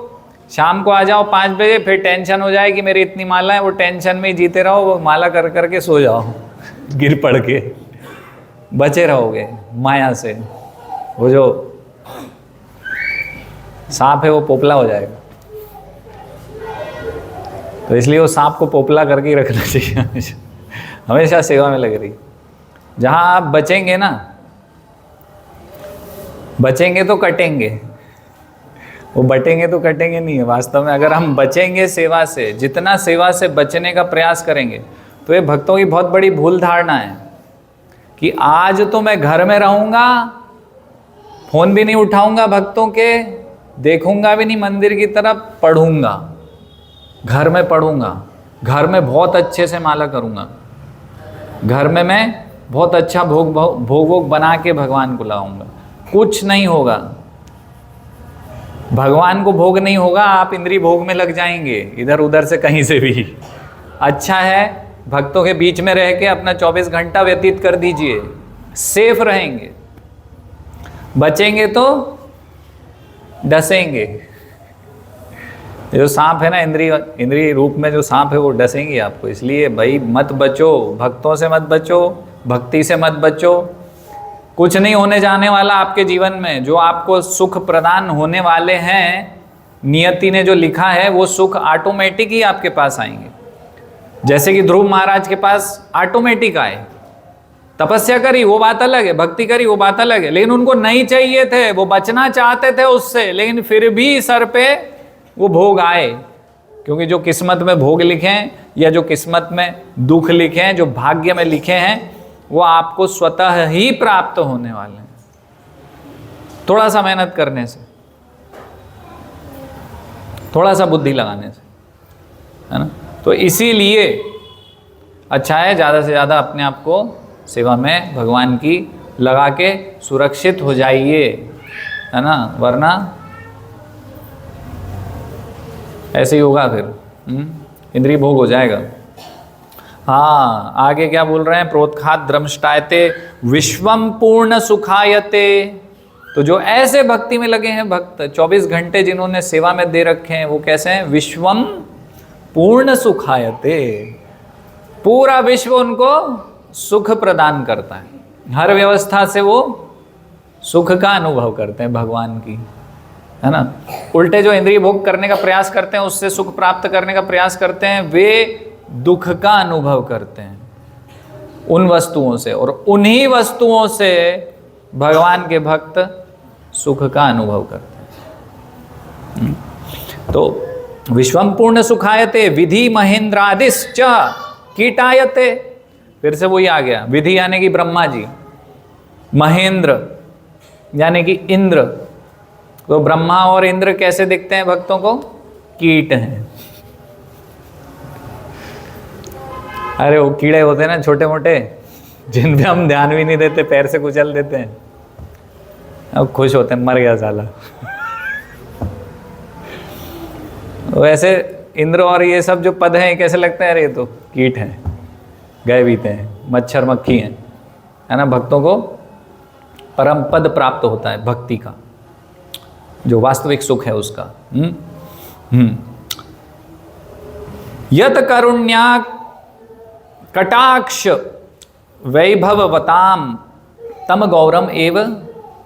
शाम को आ जाओ 5 बजे, फिर टेंशन हो जाए कि मेरी इतनी माला है, वो टेंशन में ही जीते रहो, वो माला कर करके सो जाओ गिर पड़ के, बचे रहोगे माया से। वो जो सांप है वो पोपला हो जाएगा। तो इसलिए वो सांप को पोपला करके ही रखना चाहिए हमेशा, हमेशा सेवा में लग रही। जहां आप बचेंगे ना, बचेंगे तो कटेंगे, वो बटेंगे तो कटेंगे नहीं है वास्तव में। अगर हम बचेंगे सेवा से, जितना सेवा से बचने का प्रयास करेंगे, तो ये भक्तों की बहुत बड़ी भूल धारणा है कि आज तो मैं घर में रहूँगा, फ़ोन भी नहीं उठाऊँगा भक्तों के, देखूँगा भी नहीं मंदिर की तरफ, पढ़ूँगा, घर में पढ़ूँगा, घर में बहुत अच्छे से माला करूँगा, घर में मैं बहुत अच्छा भोग बना के भगवान को लाऊंगा। कुछ नहीं होगा, भगवान को भोग नहीं होगा, आप इंद्रिय भोग में लग जाएंगे इधर उधर से कहीं से भी। अच्छा है भक्तों के बीच में रह के अपना 24 घंटा व्यतीत कर दीजिए, सेफ रहेंगे। बचेंगे तो डसेंगे। जो सांप है ना, इंद्रिय रूप में जो सांप है वो डसेंगे आपको। इसलिए भाई मत बचो, भक्तों से मत बचो, भक्ति से मत बचो। कुछ नहीं होने जाने वाला आपके जीवन में। जो आपको सुख प्रदान होने वाले हैं, नियति ने जो लिखा है वो सुख ऑटोमेटिक ही आपके पास आएंगे। जैसे कि ध्रुव महाराज के पास ऑटोमेटिक आए। तपस्या करी वो बात अलग है, भक्ति करी वो बात अलग है, लेकिन उनको नहीं चाहिए थे, वो बचना चाहते थे उससे, लेकिन फिर भी सर पे वो भोग आए। क्योंकि जो किस्मत में भोग लिखे हैं या जो किस्मत में दुख लिखे हैं, जो भाग्य में लिखे हैं, वो आपको स्वतः ही प्राप्त होने वाले हैं, थोड़ा सा मेहनत करने से, थोड़ा सा बुद्धि लगाने से, है ना। तो इसीलिए अच्छा है ज़्यादा से ज़्यादा अपने आप को सेवा में भगवान की लगा के सुरक्षित हो जाइए, है ना, वरना ऐसे ही होगा फिर। इंद्रिय भोग हो जाएगा। हाँ, आगे क्या बोल रहे हैं? प्रोत्खात द्रमष्टायते विश्वम पूर्ण सुखायते। तो जो ऐसे भक्ति में लगे हैं भक्त, 24 घंटे जिन्होंने सेवा में दे रखे हैं, वो कैसे हैं? विश्वम पूर्ण सुखायते, पूरा विश्व उनको सुख प्रदान करता है, हर व्यवस्था से वो सुख का अनुभव करते हैं भगवान की, है ना। उल्टे जो इंद्रिय भोग करने का प्रयास करते हैं, उससे सुख प्राप्त करने का प्रयास करते हैं, वे दुख का अनुभव करते हैं उन वस्तुओं से, और उन्हीं वस्तुओं से भगवान के भक्त सुख का अनुभव करते हैं। तो विश्वम पूर्ण सुखायते विधि महेंद्रादिश्च कीटायते। फिर से वही आ गया, विधि यानी कि ब्रह्मा जी, महेंद्र यानी कि इंद्र। तो ब्रह्मा और इंद्र कैसे दिखते हैं भक्तों को? कीट हैं। अरे वो कीड़े होते हैं ना छोटे मोटे, जिन पे हम ध्यान भी नहीं देते, पैर से कुचल देते हैं, अब खुश होते हैं, मर गया साला। वैसे इंद्र और ये सब जो पद हैं कैसे लगते हैं? अरे ये तो कीट हैं, गए बीते हैं, मच्छर मक्खी हैं, है ना। भक्तों को परम पद प्राप्त होता है भक्ति का, जो वास्तविक सुख है उसका। यत करुण्या कटाक्ष वैभववताम तम गौरम एव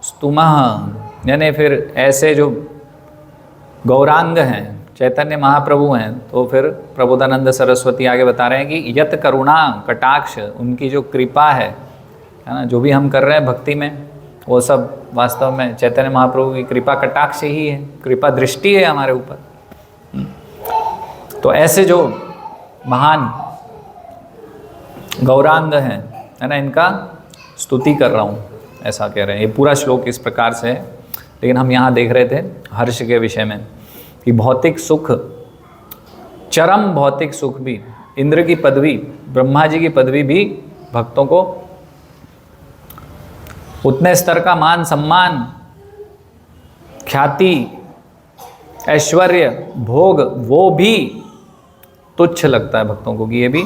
स्तुमः। यानी फिर ऐसे जो गौरांग हैं, चैतन्य महाप्रभु हैं, तो फिर प्रबोधानंद सरस्वती आगे बता रहे हैं कि यत करुणा कटाक्ष, उनकी जो कृपा है ना, जो भी हम कर रहे हैं भक्ति में, वो सब वास्तव में चैतन्य महाप्रभु की कृपा कटाक्ष ही है, कृपा दृष्टि है हमारे ऊपर। तो ऐसे जो महान गौरांग हैं, है ना, इनका स्तुति कर रहा हूँ, ऐसा कह रहे हैं। ये पूरा श्लोक इस प्रकार से है, लेकिन हम यहाँ देख रहे थे हर्ष के विषय में कि भौतिक सुख, चरम भौतिक सुख भी, इंद्र की पदवी, ब्रह्मा जी की पदवी भी भक्तों को उतने स्तर का मान सम्मान, ख्याति, ऐश्वर्य, भोग, वो भी तुच्छ लगता है भक्तों को कि ये भी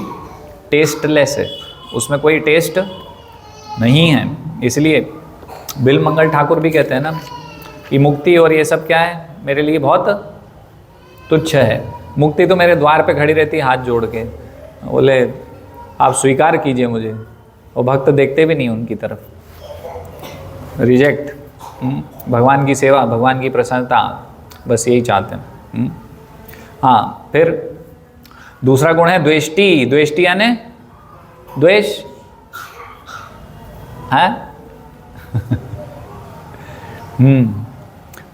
टेस्टलेस है, उसमें कोई टेस्ट नहीं है। इसलिए बिल मंगल ठाकुर भी कहते हैं ना कि मुक्ति और ये सब क्या है, मेरे लिए बहुत तुच्छ है। मुक्ति तो मेरे द्वार पे खड़ी रहती है हाथ जोड़ के, बोले आप स्वीकार कीजिए मुझे, और भक्त देखते भी नहीं उनकी तरफ, रिजेक्ट। भगवान की सेवा, भगवान की प्रसन्नता, बस यही चाहते हैं। हाँ, फिर दूसरा गुण है द्वेष्टि। द्वेष्टि यानी द्वेष है।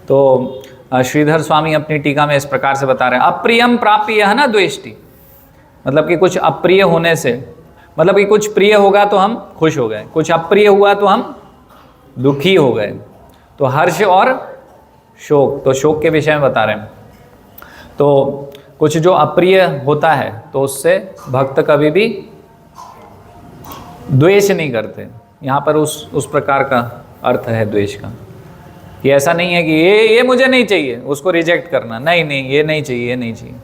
तो श्रीधर स्वामी अपनी टीका में इस प्रकार से बता रहे हैं, अप्रियम प्राप्य यह ना द्वेष्टि, मतलब कि कुछ अप्रिय होने से, मतलब कि कुछ प्रिय होगा तो हम खुश हो गए, कुछ अप्रिय हुआ तो हम दुखी हो गए। तो हर्ष और शोक, तो शोक के विषय में बता रहे हैं। तो कुछ जो अप्रिय होता है तो उससे भक्त कभी भी द्वेष नहीं करते। यहाँ पर उस प्रकार का अर्थ है द्वेष का, कि ऐसा नहीं है कि ये मुझे नहीं चाहिए, उसको रिजेक्ट करना, नहीं ये नहीं चाहिए, ये नहीं चाहिए।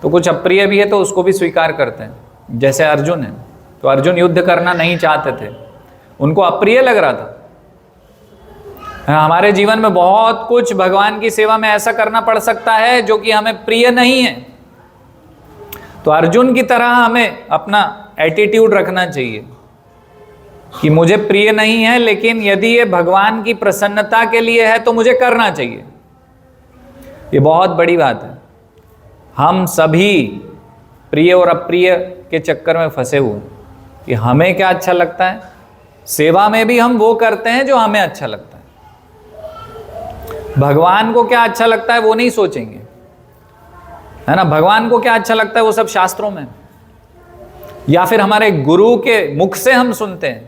तो कुछ अप्रिय भी है तो उसको भी स्वीकार करते हैं, जैसे अर्जुन है। तो अर्जुन युद्ध करना नहीं चाहते थे, उनको अप्रिय लग रहा था। हमारे जीवन में बहुत कुछ भगवान की सेवा में ऐसा करना पड़ सकता है जो कि हमें प्रिय नहीं है। तो अर्जुन की तरह हमें अपना एटीट्यूड रखना चाहिए कि मुझे प्रिय नहीं है, लेकिन यदि ये भगवान की प्रसन्नता के लिए है तो मुझे करना चाहिए। ये बहुत बड़ी बात है। हम सभी प्रिय और अप्रिय के चक्कर में फंसे हुए कि हमें क्या अच्छा लगता है, सेवा में भी हम वो करते हैं जो हमें अच्छा लगता है। भगवान को क्या अच्छा लगता है वो नहीं सोचेंगे, है ना। भगवान को क्या अच्छा लगता है वो सब शास्त्रों में, या फिर हमारे गुरु के मुख से हम सुनते हैं।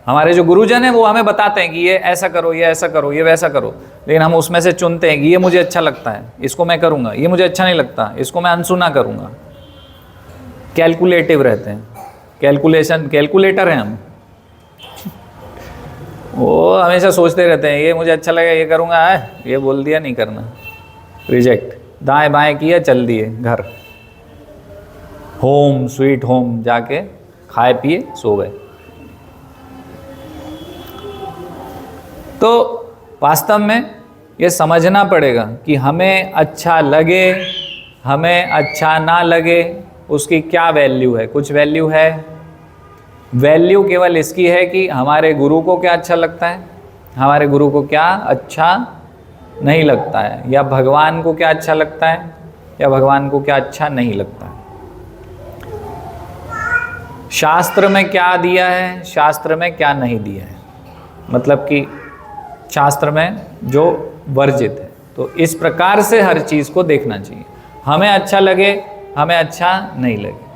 हमारे जो गुरुजन हैं वो हमें बताते हैं कि ये ऐसा करो, ये ऐसा करो, ये वैसा करो, लेकिन हम उसमें से चुनते हैं कि ये मुझे अच्छा लगता है, इसको मैं करूँगा, ये मुझे अच्छा नहीं लगता, इसको मैं अनसुना करूँगा। कैलकुलेटिव रहते हैं, कैलकुलेटर हैं हम। वो हमेशा सोचते रहते हैं ये मुझे अच्छा लगा ये करूँगा, है ये बोल दिया नहीं करना, रिजेक्ट, दाएं बाएं किया चल दिए घर। होम स्वीट होम जाके खाए पिए सो गए। तो वास्तव में ये समझना पड़ेगा कि हमें अच्छा लगे हमें अच्छा ना लगे उसकी क्या वैल्यू है। कुछ वैल्यू है, वैल्यू केवल इसकी है कि हमारे गुरु को क्या अच्छा लगता है, हमारे गुरु को क्या अच्छा नहीं लगता है, या भगवान को क्या अच्छा लगता है या भगवान को क्या अच्छा नहीं लगता है। शास्त्र में क्या दिया है, शास्त्र में क्या नहीं दिया है, मतलब कि शास्त्र में जो वर्जित है। तो इस प्रकार से हर चीज़ को देखना चाहिए, हमें अच्छा लगे हमें अच्छा नहीं लगे।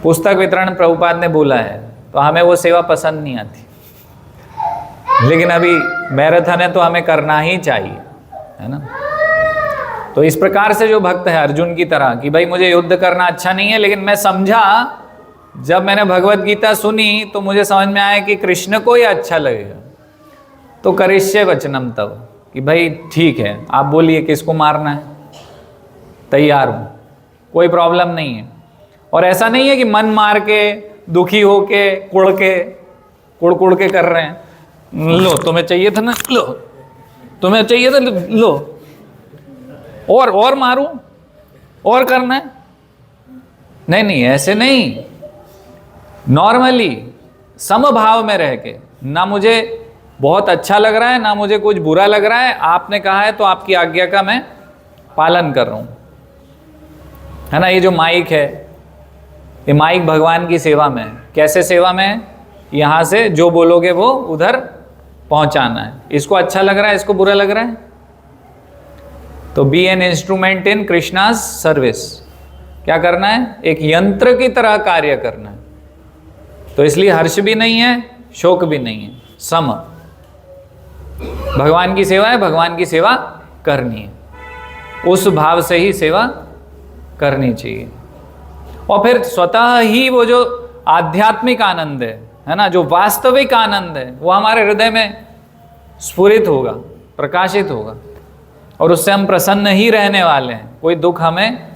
पुस्तक वितरण प्रभुपाद ने बोला है तो हमें वो सेवा पसंद नहीं आती, लेकिन अभी मैराथन है तो हमें करना ही चाहिए, है ना। तो इस प्रकार से जो भक्त है अर्जुन की तरह कि भाई मुझे युद्ध करना अच्छा नहीं है, लेकिन मैं समझा, जब मैंने भगवत गीता सुनी तो मुझे समझ में आया कि कृष्ण को ही अच्छा लगेगा, तो करिष्ये वचनम तव, कि भाई ठीक है आप बोलिए किसको मारना है, तैयार हूँ, कोई प्रॉब्लम नहीं है। और ऐसा नहीं है कि मन मार के दुखी होके कुड़ कुड़ के कर रहे हैं, लो तुम्हें चाहिए था ना, लो तुम्हें चाहिए था, लो और मारूं और करना है। नहीं नहीं ऐसे नहीं, नॉर्मली समभाव में रह के, ना मुझे बहुत अच्छा लग रहा है ना मुझे कुछ बुरा लग रहा है, आपने कहा है तो आपकी आज्ञा का मैं पालन कर रहा हूं, है ना। ये जो माइक है, ये माइक भगवान की सेवा में है। कैसे सेवा में है, यहां से जो बोलोगे वो उधर पहुंचाना है। इसको अच्छा लग रहा है, इसको बुरा लग रहा है, तो be an instrument in Krishna's service. क्या करना है, एक यंत्र की तरह कार्य करना है। तो इसलिए हर्ष भी नहीं है शोक भी नहीं है, सम। भगवान की सेवा है, भगवान की सेवा करनी है, उस भाव से ही सेवा करनी चाहिए। और फिर स्वतः ही वो जो आध्यात्मिक आनंद है ना, जो वास्तविक आनंद है, वो हमारे हृदय में स्फुरित होगा, प्रकाशित होगा, और उससे हम प्रसन्न ही रहने वाले हैं। कोई दुख हमें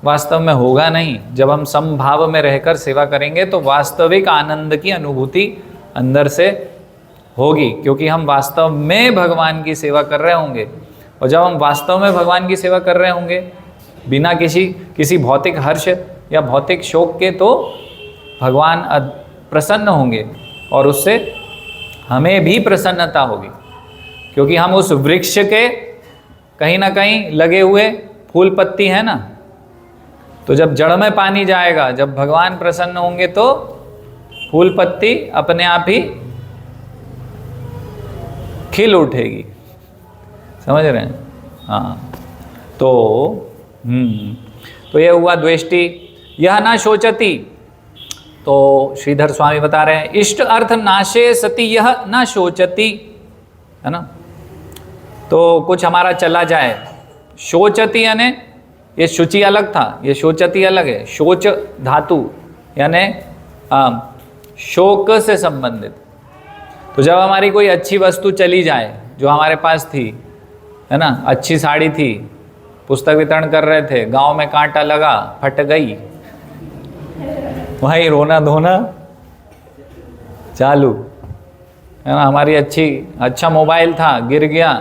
वास्तव में होगा नहीं। जब हम समभाव में रहकर सेवा करेंगे तो वास्तविक आनंद की अनुभूति अंदर से होगी, क्योंकि हम वास्तव में भगवान की सेवा कर रहे होंगे। और जब हम वास्तव में भगवान की सेवा कर रहे होंगे बिना किसी भौतिक हर्ष या भौतिक शोक के, तो भगवान प्रसन्न होंगे और उससे हमें भी प्रसन्नता होगी, क्योंकि हम उस वृक्ष के कहीं ना कहीं लगे हुए फूल पत्ती है ना। तो जब जड़ में पानी जाएगा, जब भगवान प्रसन्न होंगे तो फूल पत्ती अपने आप ही खिल उठेगी, समझ रहे हैं। हाँ, तो यह हुआ द्वेष्टि। यह ना शोचति, तो श्रीधर स्वामी बता रहे हैं इष्ट अर्थ नाशे सति यह ना शोचति, है ना। तो कुछ हमारा चला जाए, शोचति यानी ये शुचि अलग था, ये शोचति अलग है। शोच धातु यानी शोक से संबंधित। तो जब हमारी कोई अच्छी वस्तु चली जाए जो हमारे पास थी, है ना, अच्छी साड़ी थी, पुस्तक वितरण कर रहे थे, गांव में कांटा लगा, फट गई, वहीं रोना धोना चालू, है ना। हमारी अच्छा मोबाइल था, गिर गया,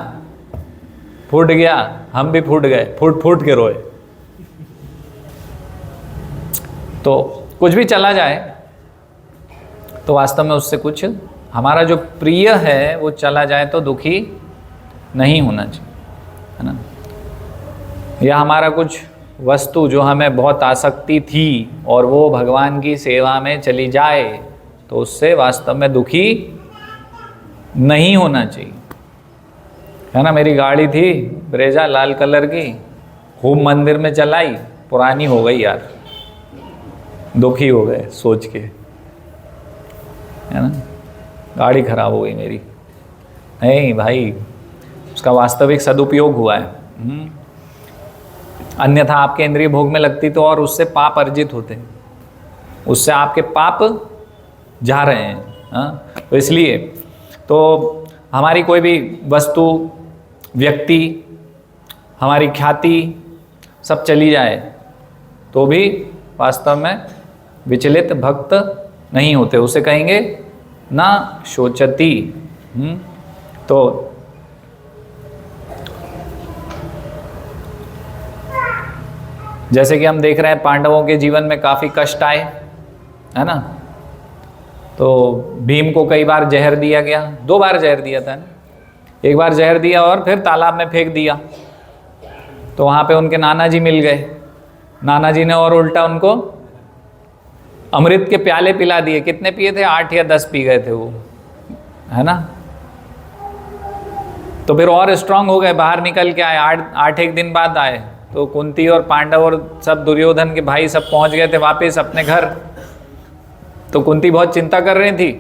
फूट गया, हम भी फूट गए, फूट के रोए। तो कुछ भी चला जाए तो वास्तव में उससे कुछ हमारा जो प्रिय है वो चला जाए तो दुखी नहीं होना चाहिए, है ना। या हमारा कुछ वस्तु जो हमें बहुत आसक्ति थी और वो भगवान की सेवा में चली जाए तो उससे वास्तव में दुखी नहीं होना चाहिए, है ना। मेरी गाड़ी थी ब्रेजा लाल कलर की, खूब मंदिर में चलाई, पुरानी हो गई यार, दुखी हो गए सोच के, है ना। गाड़ी खराब हो गई मेरी, नहीं भाई, उसका वास्तविक सदुपयोग हुआ है। अन्यथा आपके इंद्रिय भोग में लगती तो और उससे पाप अर्जित होते, उससे आपके पाप जा रहे हैं। हाँ, तो इसलिए तो हमारी कोई भी वस्तु, व्यक्ति, हमारी ख्याति सब चली जाए तो भी वास्तव में विचलित भक्त नहीं होते, उसे कहेंगे ना शोचति। तो जैसे कि हम देख रहे हैं पांडवों के जीवन में काफी कष्ट आए, है ना। तो भीम को कई बार जहर दिया गया, 2 बार जहर दिया था ना, एक बार जहर दिया और फिर तालाब में फेंक दिया। तो वहाँ पे उनके नाना जी मिल गए, नाना जी ने और उल्टा उनको अमृत के प्याले पिला दिए। कितने पिए थे? 8 या 10 पी गए थे वो, है ना। तो फिर और स्ट्रांग हो गए, बाहर निकल के आए। 8 एक दिन बाद आए तो कुंती और पांडव और सब दुर्योधन के भाई सब पहुंच गए थे वापस अपने घर। तो कुंती बहुत चिंता कर रही थी,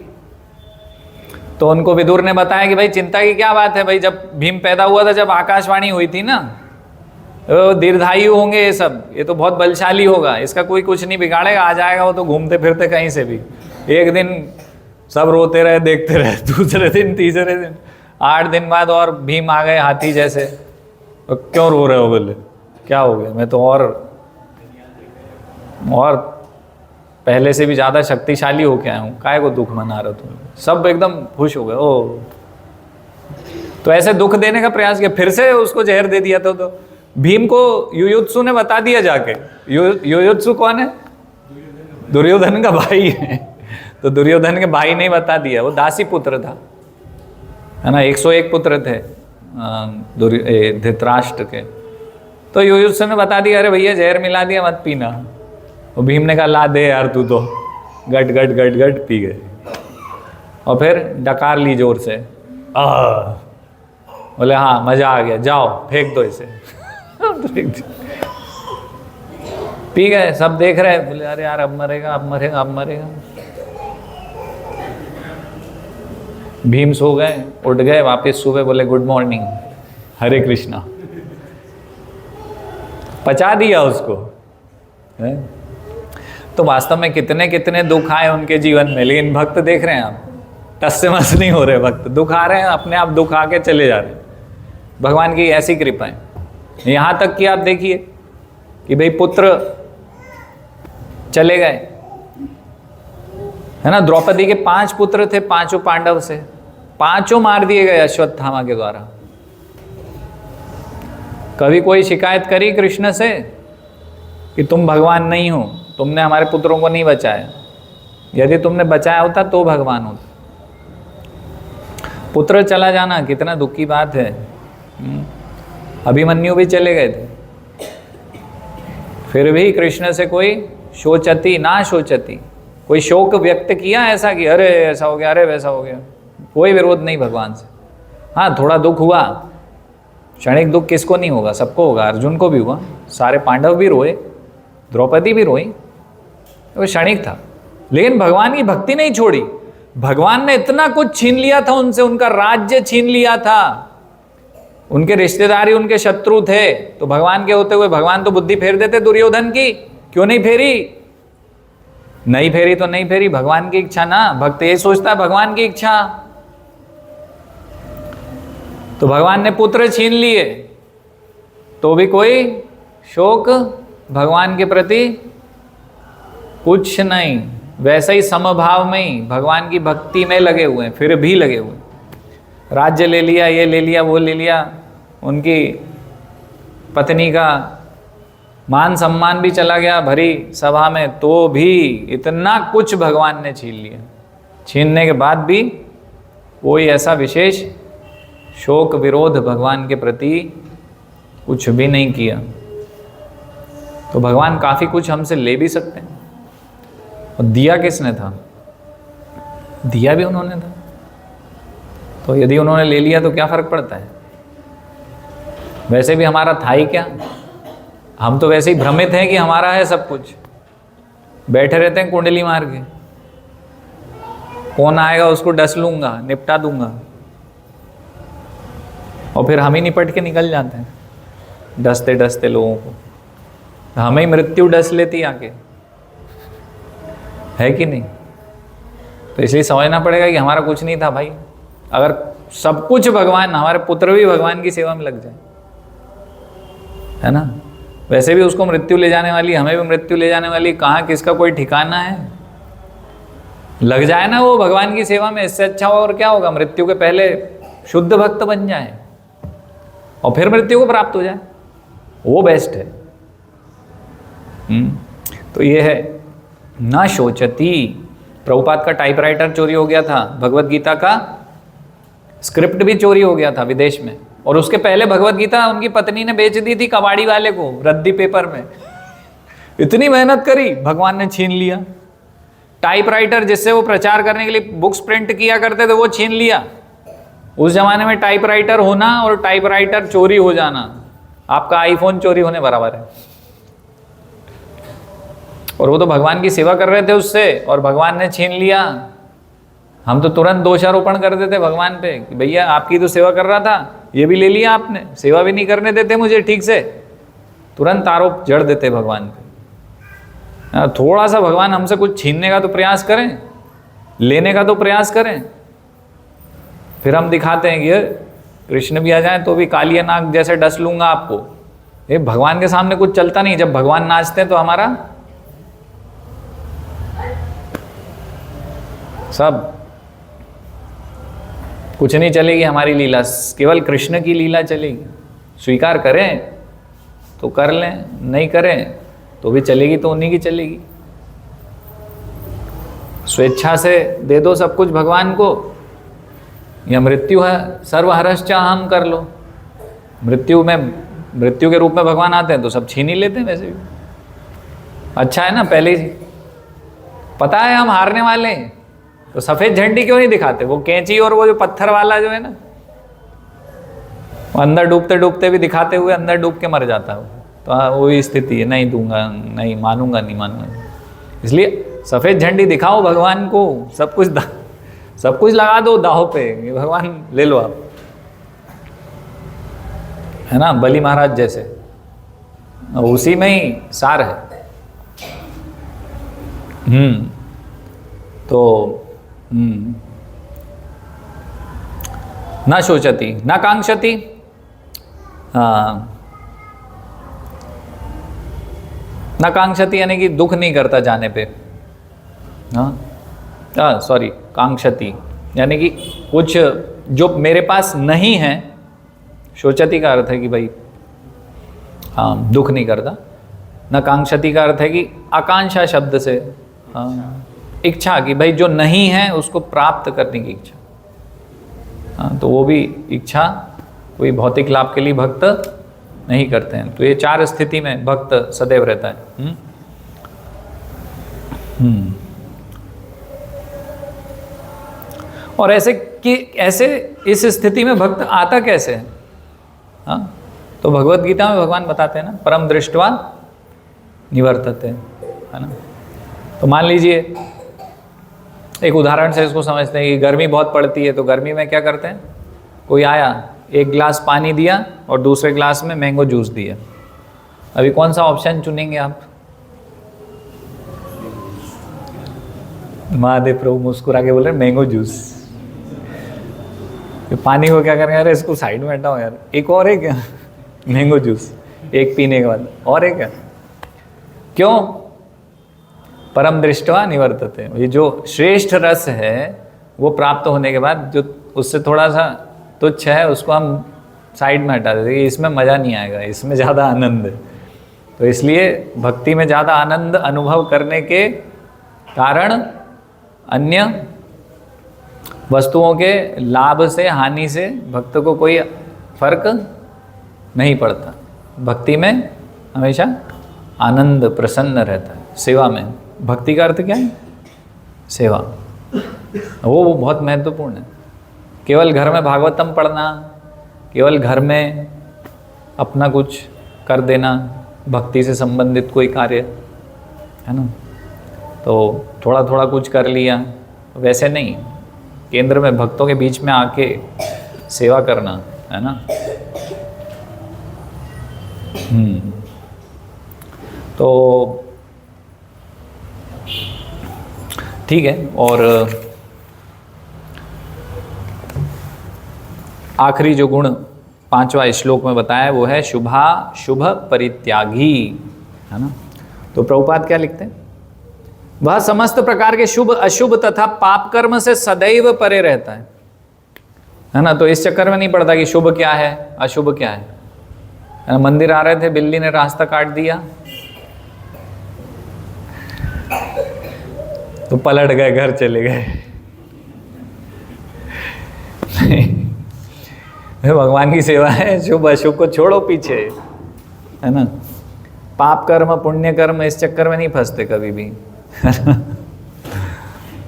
तो उनको विदुर ने बताया कि भाई चिंता की क्या बात है, भाई जब भीम पैदा हुआ था, जब आकाशवाणी हुई थी ना, तो दीर्घायु होंगे ये सब, ये तो बहुत बलशाली होगा, इसका कोई कुछ नहीं बिगाड़ेगा, आ जाएगा वो तो घूमते फिरते कहीं से भी। एक दिन सब रोते रहे, देखते रहे, दूसरे दिन, तीसरे दिन, 8 दिन बाद और भीम आ गए हाथी जैसे। तो क्यों रो रहे हो? बोले क्या हो गया? मैं तो और पहले से भी ज़्यादा शक्तिशाली होके आया हूँ, काहे को दुख मना रहे हो तुम? सब एकदम खुश हो गए। ओ, तो ऐसे दुख देने का प्रयास किया, फिर से उसको जहर दे दिया था। तो भीम को युयुत्सु ने बता दिया जाके। युयुत्सु कौन है? दुर्योधन का भाई है। तो दुर्योधन के भाई ने बता दिया, वो दासी पुत्र था, है ना। 101 पुत्र थे धृतराष्ट्र के। तो युयुत्सु ने बता दिया, अरे भैया जहर मिला दिया, मत पीना। वो भीम ने कहा ला दे यार तू तो, गट गट गट गट पी गए। और फिर डकार ली जोर से, बोले हाँ मजा आ गया, जाओ फेंक दो इसे। पी गए, सब देख रहे हैं, बोले अरे यार अब मरेगा, अब मरेगा, अब मरेगा। भीम सो गए, उठ गए वापस सुबह, बोले गुड मॉर्निंग, हरे कृष्णा, पचा दिया उसको, है? तो वास्तव में कितने कितने दुख आए उनके जीवन में, लेकिन भक्त देख रहे हैं आप, टस से मस नहीं हो रहे भक्त, दुख आ रहे हैं, अपने आप दुख आके चले जा रहे हैं। भगवान की ऐसी कृपा है। यहाँ तक कि आप देखिए कि भाई पुत्र चले गए, है ना। द्रौपदी के 5 पुत्र थे, 5 पांडव से, 5 मार दिए गए अश्वत्थामा के द्वारा। कभी कोई शिकायत करी कृष्ण से कि तुम भगवान नहीं हो, तुमने हमारे पुत्रों को नहीं बचाया? यदि तुमने बचाया होता तो भगवान होता। पुत्र चला जाना कितना दुख की बात है। अभिमन्यु भी चले गए थे, फिर भी कृष्ण से कोई शोचती ना शोचती, कोई शोक व्यक्त किया ऐसा कि अरे ऐसा हो गया, अरे वैसा हो गया? कोई विरोध नहीं भगवान से। हाँ थोड़ा दुख हुआ, क्षणिक दुख किसको नहीं होगा, सबको होगा, अर्जुन को भी हुआ, सारे पांडव भी रोए, द्रौपदी भी रोई, वो क्षणिक था। लेकिन भगवान की भक्ति नहीं छोड़ी। भगवान ने इतना कुछ छीन लिया था उनसे, उनका राज्य छीन लिया था, उनके रिश्तेदारी उनके शत्रु थे, तो भगवान के होते हुए भगवान तो बुद्धि फेर देते दुर्योधन की, क्यों नहीं फेरी? नहीं फेरी तो नहीं फेरी, भगवान की इच्छा ना। भक्त ये सोचता है भगवान की इच्छा। तो भगवान ने पुत्र छीन लिए तो भी कोई शोक भगवान के प्रति कुछ नहीं, वैसे ही समभाव में ही भगवान की भक्ति में लगे हुए हैं, फिर भी लगे हुए। राज्य ले लिया, ये ले लिया, वो ले लिया, उनकी पत्नी का मान सम्मान भी चला गया भरी सभा में, तो भी इतना कुछ भगवान ने छीन लिया। छीनने के बाद भी कोई ऐसा विशेष शोक विरोध भगवान के प्रति कुछ भी नहीं किया। तो भगवान काफ़ी कुछ हमसे ले भी सकते हैं। और दिया किसने था? दिया भी उन्होंने था। तो यदि उन्होंने ले लिया तो क्या फ़र्क पड़ता है? वैसे भी हमारा था ही क्या, हम तो वैसे ही भ्रमित हैं कि हमारा है सब कुछ, बैठे रहते हैं कुंडली मार के, कौन आएगा उसको डस लूँगा, निपटा दूंगा, और फिर हम ही निपट के निकल जाते हैं डसते डसते लोगों को। हमें ही मृत्यु डस लेती आके, है कि नहीं? तो इसलिए समझना पड़ेगा कि हमारा कुछ नहीं था भाई। अगर सब कुछ भगवान, हमारे पुत्र भी भगवान की सेवा में लग जाए, है ना। वैसे भी उसको मृत्यु ले जाने वाली, हमें भी मृत्यु ले जाने वाली, कहाँ किसका कोई ठिकाना है। लग जाए ना वो भगवान की सेवा में, इससे अच्छा और क्या होगा। मृत्यु के पहले शुद्ध भक्त बन जाए और फिर मृत्यु को प्राप्त हो जाए, वो बेस्ट है। तो ये है ना शोचती। प्रभुपाद का टाइपराइटर चोरी हो गया था, भगवत गीता का स्क्रिप्ट भी चोरी हो गया था विदेश में, और उसके पहले भगवत गीता उनकी पत्नी ने बेच दी थी कबाड़ी वाले को रद्दी पेपर में। इतनी मेहनत करी, भगवान ने छीन लिया। टाइपराइटर जिससे वो प्रचार करने के लिए बुक्स प्रिंट किया करते थे, वो छीन लिया। उस जमाने में टाइपराइटर होना और टाइपराइटर चोरी हो जाना आपका आईफोन चोरी होने बराबर है। और वो तो भगवान की सेवा कर रहे थे उससे, और भगवान ने छीन लिया। हम तो तुरंत दोषारोपण कर देते भगवान पे कि भैया आपकी तो सेवा कर रहा था, ये भी ले लिया आपने, सेवा भी नहीं करने देते मुझे ठीक से, तुरंत आरोप जड़ देते भगवान पे। थोड़ा सा भगवान हमसे कुछ छीनने का तो प्रयास करें, लेने का तो प्रयास करें, फिर हम दिखाते हैं कि कृष्ण भी आ जाए तो भी कालिया नाग जैसे डस लूंगा आपको। ये भगवान के सामने कुछ चलता नहीं। जब भगवान नाचते हैं तो हमारा सब कुछ नहीं चलेगी, हमारी लीला केवल कृष्ण की लीला चलेगी। स्वीकार करें तो कर लें, नहीं करें तो भी चलेगी, तो उन्हीं की चलेगी। स्वेच्छा से दे दो सब कुछ भगवान को, या मृत्यु है सर्वहरश्च हम कर लो। मृत्यु के रूप में भगवान आते हैं तो सब छीन ही लेते हैं। वैसे भी अच्छा है ना, पहले ही पता है हम हारने वाले हैं तो सफेद झंडी क्यों नहीं दिखाते। वो कैंची और वो जो पत्थर वाला जो है ना, वो अंदर डूबते डूबते भी दिखाते हुए अंदर डूब के मर जाता है। तो वही स्थिति है, नहीं दूंगा, नहीं मानूंगा, नहीं मानूंगा। इसलिए सफेद झंडी दिखाओ भगवान को, सब कुछ लगा दो दाव पे, भगवान ले लो आप, है ना, बलि महाराज जैसे। उसी में ही सार है। तो ना शोचती ना कांक्षति। ना कांक्षति यानी कि दुख नहीं करता जाने पे। सॉरी, कांक्षति यानी कि कुछ जो मेरे पास नहीं है। शोचति का अर्थ है कि भाई दुख नहीं करता। ना कांक्षति का अर्थ है कि आकांक्षा शब्द से इच्छा की, भाई जो नहीं है उसको प्राप्त करने की इच्छा। तो वो भी इच्छा कोई भौतिक लाभ के लिए भक्त नहीं करते हैं। तो ये चार स्थिति में भक्त सदैव रहता है। और ऐसे इस स्थिति में भक्त आता कैसे है? तो भगवत गीता में भगवान बताते हैं ना, परम दृष्टवा निवर्तते, है ना। तो मान लीजिए एक उदाहरण से इसको समझते हैं कि गर्मी बहुत पड़ती है, तो गर्मी में क्या करते हैं, कोई आया, एक गिलास पानी दिया और दूसरे गिलास में मैंगो जूस दिया। अभी कौन सा ऑप्शन चुनेंगे आप? महादेव प्रभु मुस्कुरा के बोल रहे मैंगो जूस। तो पानी को क्या करेंगे, अरे इसको साइड में हटाओ यार, एक और है क्या मैंगो जूस, एक पीने के बाद और है क्या। क्यों? परम दृष्टवा निवर्तते। ये जो श्रेष्ठ रस है वो प्राप्त होने के बाद जो उससे थोड़ा सा तुच्छ है उसको हम साइड में हटा देते, इसमें मज़ा नहीं आएगा, इसमें ज़्यादा आनंद है। तो इसलिए भक्ति में ज़्यादा आनंद अनुभव करने के कारण अन्य वस्तुओं के लाभ से हानि से भक्त को कोई फर्क नहीं पड़ता। भक्ति में हमेशा आनंद प्रसन्न रहता है। सेवा में, भक्ति का अर्थ क्या है? सेवा। वो बहुत महत्वपूर्ण है। केवल घर में भागवतम पढ़ना, केवल घर में अपना कुछ कर देना, भक्ति से संबंधित कोई कार्य, है ना, तो थोड़ा थोड़ा कुछ कर लिया, वैसे नहीं। केंद्र में भक्तों के बीच में आके सेवा करना, है ना। तो ठीक है। और आखिरी जो गुण 5वां श्लोक में बताया वो है शुभा शुभ परित्यागी, है ना। तो प्रभुपाद क्या लिखते हैं, वह समस्त प्रकार के शुभ अशुभ तथा पाप कर्म से सदैव परे रहता है ना। तो इस चक्कर में नहीं पड़ता कि शुभ क्या है अशुभ क्या है। मंदिर आ रहे थे, बिल्ली ने रास्ता काट दिया तो पलट गए, घर चले गए। भगवान की सेवा है, शुभ अशुभ को छोड़ो पीछे, है ना। पाप कर्म पुण्य कर्म इस चक्कर में नहीं फंसते कभी भी।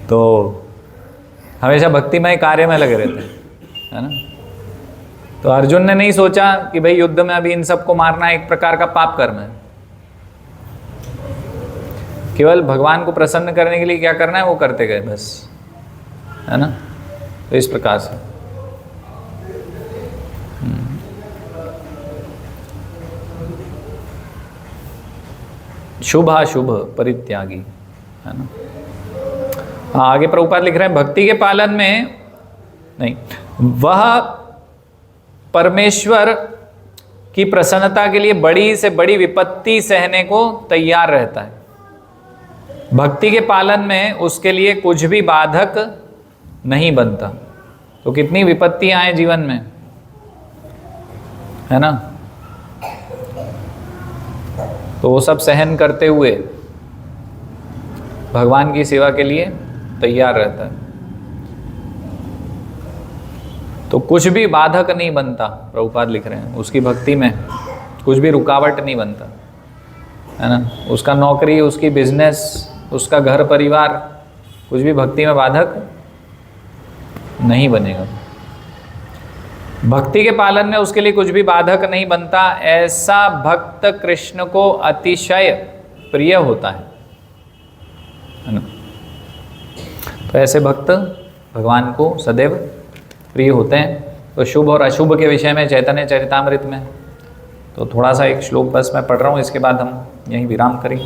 तो हमेशा भक्तिमय कार्य में लगे रहते हैं, है ना। तो अर्जुन ने नहीं सोचा कि भाई युद्ध में अभी इन सबको मारना एक प्रकार का पाप कर्म है। केवल भगवान को प्रसन्न करने के लिए क्या करना है वो करते गए बस, है ना। तो इस प्रकार से शुभ अशुभ परित्यागी, है ना। हाँ, आगे प्रभुपाद लिख रहे हैं भक्ति के पालन में नहीं, वह परमेश्वर की प्रसन्नता के लिए बड़ी से बड़ी विपत्ति सहने को तैयार रहता है। भक्ति के पालन में उसके लिए कुछ भी बाधक नहीं बनता। तो कितनी विपत्तियां आए जीवन में, है ना। तो वो सब सहन करते हुए भगवान की सेवा के लिए तैयार रहता है। तो कुछ भी बाधक नहीं बनता, प्रभुपाद लिख रहे हैं, उसकी भक्ति में कुछ भी रुकावट नहीं बनता, है ना। उसका नौकरी, उसकी बिजनेस, उसका घर परिवार, कुछ भी भक्ति में बाधक नहीं बनेगा। भक्ति के पालन में उसके लिए कुछ भी बाधक नहीं बनता। ऐसा भक्त कृष्ण को अतिशय प्रिय होता है ना। तो ऐसे भक्त भगवान को सदैव प्रिय होते हैं। तो शुभ और अशुभ के विषय में चैतन्य चरितामृत में तो थोड़ा सा एक श्लोक बस मैं पढ़ रहा हूँ, इसके बाद हम यहीं विराम करेंगे।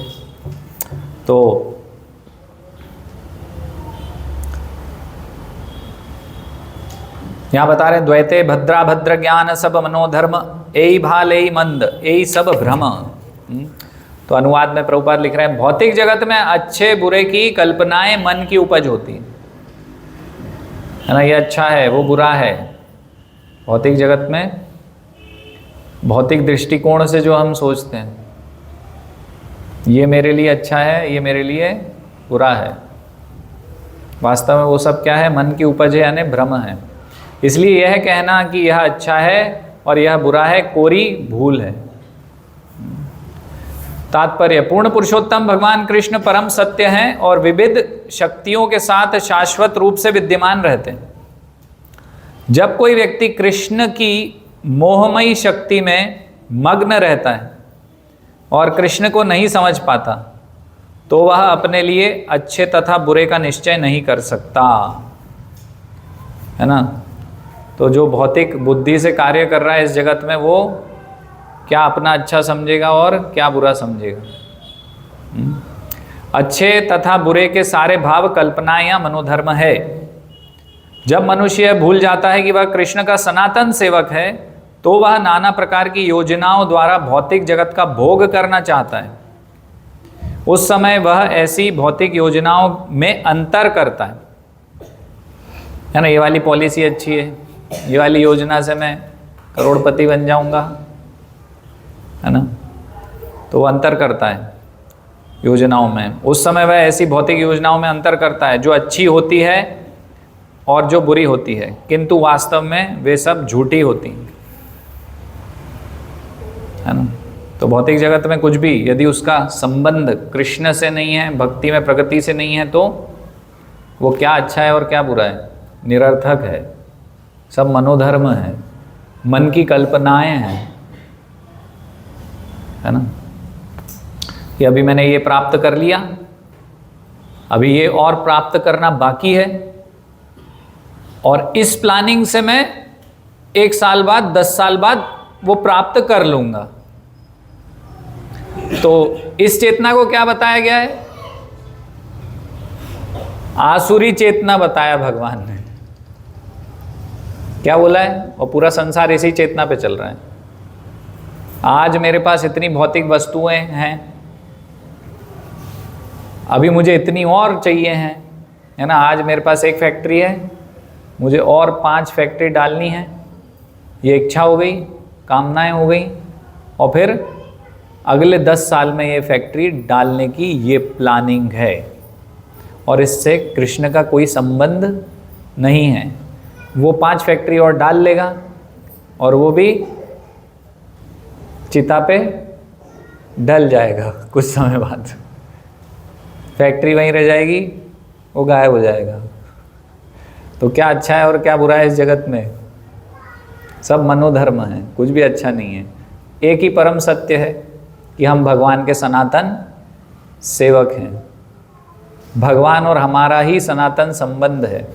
तो यहाँ बता रहे हैं द्वैते भद्रा भद्र ज्ञान सब मनोधर्म एई भाल एई मंद एई सब भ्रम। तो अनुवाद में प्रभुपाद लिख रहे हैं भौतिक जगत में अच्छे बुरे की कल्पनाएं मन की उपज होती है ना। ये अच्छा है वो बुरा है, भौतिक जगत में भौतिक दृष्टिकोण से जो हम सोचते हैं ये मेरे लिए अच्छा है ये मेरे लिए बुरा है, वास्तव में वो सब क्या है, मन की उपज है यानी भ्रम है। इसलिए यह कहना कि यह अच्छा है और यह बुरा है कोरी भूल है। तात्पर्य पूर्ण पुरुषोत्तम भगवान कृष्ण परम सत्य हैं और विविध शक्तियों के साथ शाश्वत रूप से विद्यमान रहते हैं। जब कोई व्यक्ति कृष्ण की मोहमयी शक्ति में मग्न रहता है और कृष्ण को नहीं समझ पाता तो वह अपने लिए अच्छे तथा बुरे का निश्चय नहीं कर सकता, है ना। तो जो भौतिक बुद्धि से कार्य कर रहा है इस जगत में वो क्या अपना अच्छा समझेगा और क्या बुरा समझेगा। अच्छे तथा बुरे के सारे भाव कल्पना या मनोधर्म है। जब मनुष्य भूल जाता है कि वह कृष्ण का सनातन सेवक है तो वह नाना प्रकार की योजनाओं द्वारा भौतिक जगत का भोग करना चाहता है। उस समय वह ऐसी भौतिक योजनाओं में अंतर करता है ना। ये वाली पॉलिसी अच्छी है, ये वाली योजना से मैं करोड़पति बन जाऊंगा, है ना। तो वो अंतर करता है योजनाओं में। उस समय वह ऐसी भौतिक योजनाओं में अंतर करता है जो अच्छी होती है और जो बुरी होती है, किंतु वास्तव में वे सब झूठी होती हैं, है ना। तो भौतिक जगत में कुछ भी यदि उसका संबंध कृष्ण से नहीं है, भक्ति में प्रगति से नहीं है, तो वो क्या अच्छा है और क्या बुरा है, निरर्थक है, सब मनोधर्म है, मन की कल्पनाएं हैं, है ना। कि अभी मैंने ये प्राप्त कर लिया, अभी ये और प्राप्त करना बाकी है, और इस प्लानिंग से मैं 1 साल बाद 10 साल बाद वो प्राप्त कर लूंगा। तो इस चेतना को क्या बताया गया है, आसुरी चेतना बताया भगवान ने, क्या बोला है? और पूरा संसार इसी चेतना पे चल रहा है। आज मेरे पास इतनी भौतिक वस्तुएं हैं, अभी मुझे इतनी और चाहिए हैं, है ना। आज मेरे पास एक फैक्ट्री है, मुझे और 5 फैक्ट्री डालनी है, ये इच्छा हो गई, कामनाएं हो गई, और फिर अगले 10 साल में ये फैक्ट्री डालने की ये प्लानिंग है। और इससे कृष्ण का कोई संबंध नहीं है। वो 5 फैक्ट्री और डाल लेगा और वो भी चिता पे डल जाएगा, कुछ समय बाद फैक्ट्री वहीं रह जाएगी, वो गायब हो जाएगा। तो क्या अच्छा है और क्या बुरा है इस जगत में? सब मनोधर्म है, कुछ भी अच्छा नहीं है। एक ही परम सत्य है कि हम भगवान के सनातन सेवक हैं। भगवान और हमारा ही सनातन संबंध है।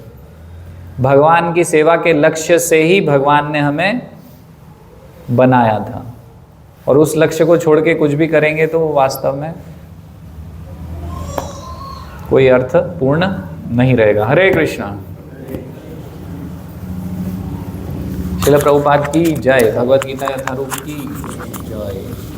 भगवान की सेवा के लक्ष्य से ही भगवान ने हमें बनाया था, और उस लक्ष्य को छोड़ के कुछ भी करेंगे तो वास्तव में कोई अर्थ पूर्ण नहीं रहेगा। हरे कृष्णा। श्रील प्रभुपाद की जय। भगवद गीता यथारूप की जय।